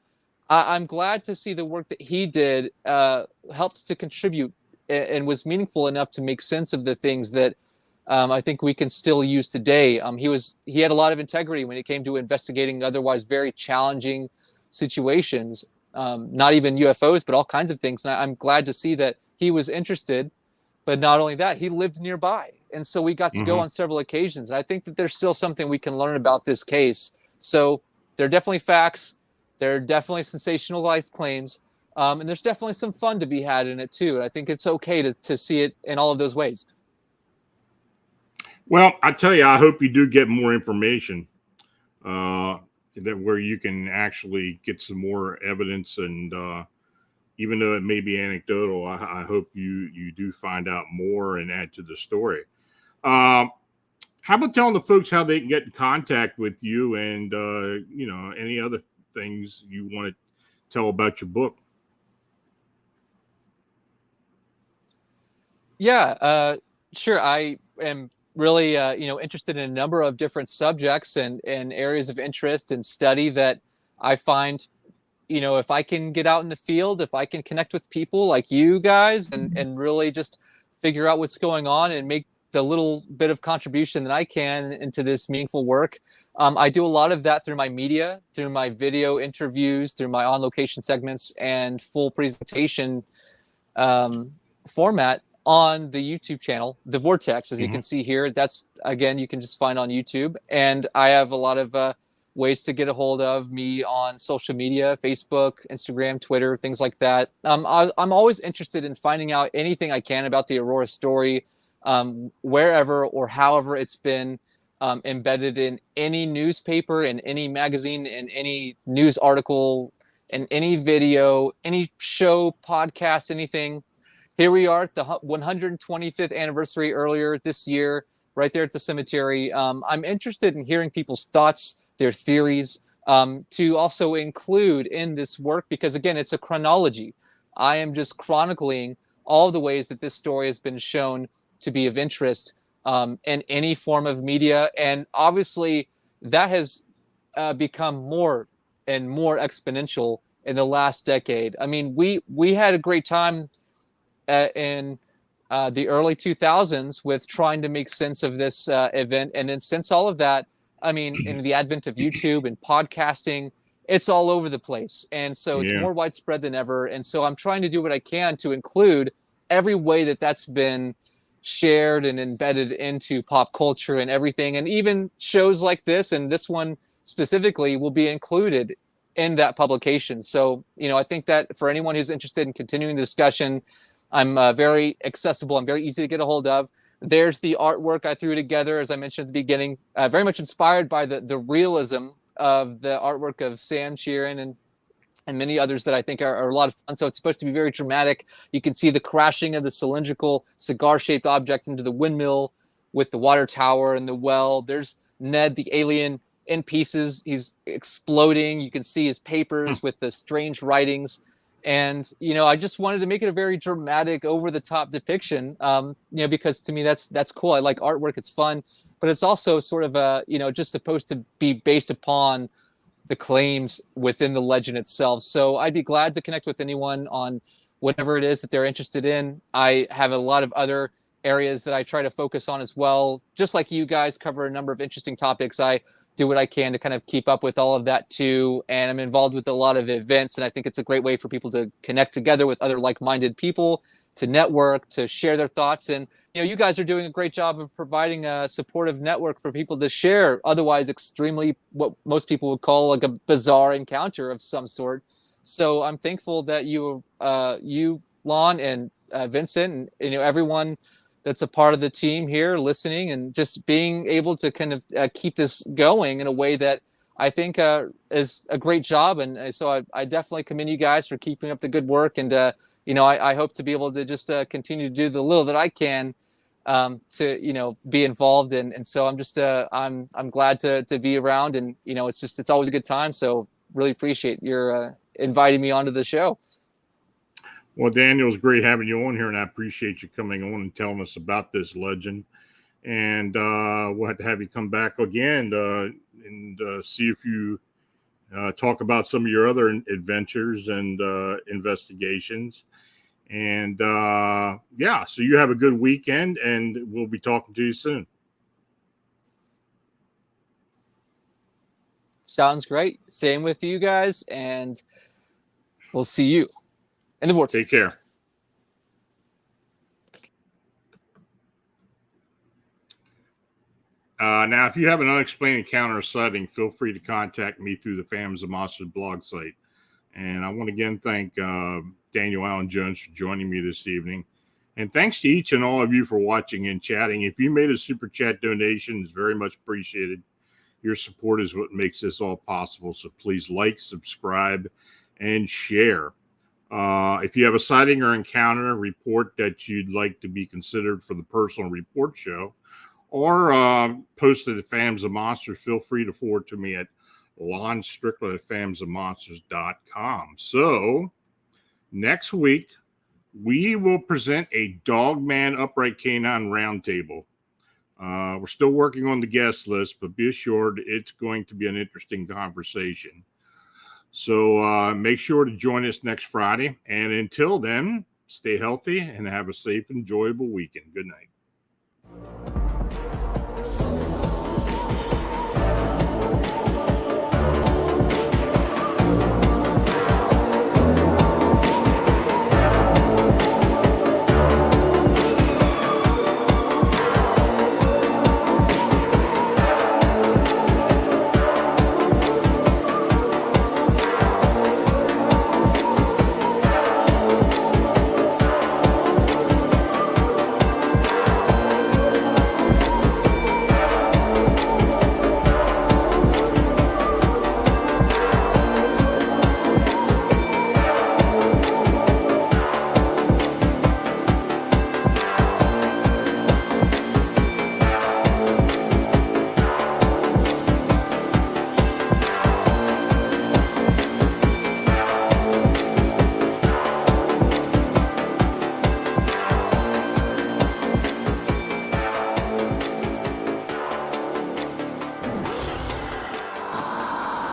I'm glad to see the work that he did helped to contribute and was meaningful enough to make sense of the things that I think we can still use today. He had a lot of integrity when it came to investigating otherwise very challenging situations, not even UFOs, but all kinds of things. And I'm glad to see that he was interested, but not only that, he lived nearby. And so we got to go on several occasions. And I think that there's still something we can learn about this case. So there are definitely facts. There are definitely sensationalized claims. And there's definitely some fun to be had in it too. And I think it's okay to see it in all of those ways. Well, I tell you, I hope you do get more information that where you can actually get some more evidence. And even though it may be anecdotal, I hope you do find out more and add to the story. How about telling the folks how they can get in contact with you and, any other things you want to tell about your book? Yeah, sure. I am really, interested in a number of different subjects and areas of interest and study that I find, if I can get out in the field, if I can connect with people like you guys and really just figure out what's going on and make the little bit of contribution that I can into this meaningful work. I do a lot of that through my media, through my video interviews, through my on-location segments and full presentation format on the YouTube channel, the Vortex, as you can see here. That's, again, you can just find on YouTube. And I have a lot of ways to get a hold of me on social media, Facebook, Instagram, Twitter, things like that. I'm always interested in finding out anything I can about the Aurora story, wherever or however it's been embedded in any newspaper, in any magazine, in any news article, in any video, any show, podcast, anything. Here we are at the 125th anniversary earlier this year, right there at the cemetery. I'm interested in hearing people's thoughts, their theories, to also include in this work, because again, it's a chronology. I am just chronicling all the ways that this story has been shown to be of interest in any form of media. And obviously that has become more and more exponential in the last decade. I mean, we had a great time in the early 2000s with trying to make sense of this event. And then since all of that, I mean, in the advent of YouTube and podcasting, it's all over the place. And so it's more widespread than ever. And so I'm trying to do what I can to include every way that that's been shared and embedded into pop culture and everything. And even shows like this, and this one specifically, will be included in that publication. So, I think that for anyone who's interested in continuing the discussion, I'm very accessible. I'm very easy to get a hold of. There's the artwork I threw together, as I mentioned at the beginning, very much inspired by the realism of the artwork of Sam Sheeran and many others that I think are a lot of fun. So it's supposed to be very dramatic. You can see the crashing of the cylindrical cigar-shaped object into the windmill with the water tower and the well. There's Ned, the alien, in pieces. He's exploding. You can see his papers with the strange writings. And, I just wanted to make it a very dramatic, over-the-top depiction, because to me, that's cool. I like artwork. It's fun. But it's also sort of, just supposed to be based upon the claims within the legend itself. So I'd be glad to connect with anyone on whatever it is that they're interested in. I have a lot of other areas that I try to focus on as well. Just like you guys cover a number of interesting topics, I do what I can to kind of keep up with all of that too. And I'm involved with a lot of events, and I think it's a great way for people to connect together with other like-minded people, to network, to share their thoughts. And you guys are doing a great job of providing a supportive network for people to share otherwise extremely what most people would call like a bizarre encounter of some sort. So I'm thankful that you Lon, and Vincent, and everyone that's a part of the team here listening and just being able to kind of keep this going in a way that I think is a great job. And so I definitely commend you guys for keeping up the good work. And, I hope to be able to just continue to do the little that I can to, be involved. And so I'm just, I'm glad to be around, and, it's always a good time. So really appreciate your inviting me onto the show. Well, Daniel, it's great having you on here, and I appreciate you coming on and telling us about this legend. And we'll have to have you come back again and see if you talk about some of your other adventures and investigations. And so you have a good weekend, and we'll be talking to you soon. Sounds great. Same with you guys, and we'll see you in the Vortex. Take care. Now, if you have an unexplained encounter or sighting, feel free to contact me through the Phantoms of Monsters blog site. And I want to again thank Daniel Allen Jones for joining me this evening. And thanks to each and all of you for watching and chatting. If you made a super chat donation, it's very much appreciated. Your support is what makes this all possible. So please like, subscribe, and share. If you have a sighting or encounter report that you'd like to be considered for the personal report show, or post to the Phantoms of Monsters, feel free to forward to me at Lon Strickler at phantomsofmonsters.com. So next week, we will present a Dogman Upright Canine Roundtable. We're still working on the guest list, but be assured it's going to be an interesting conversation. So make sure to join us next Friday. And until then, stay healthy and have a safe, enjoyable weekend. Good night.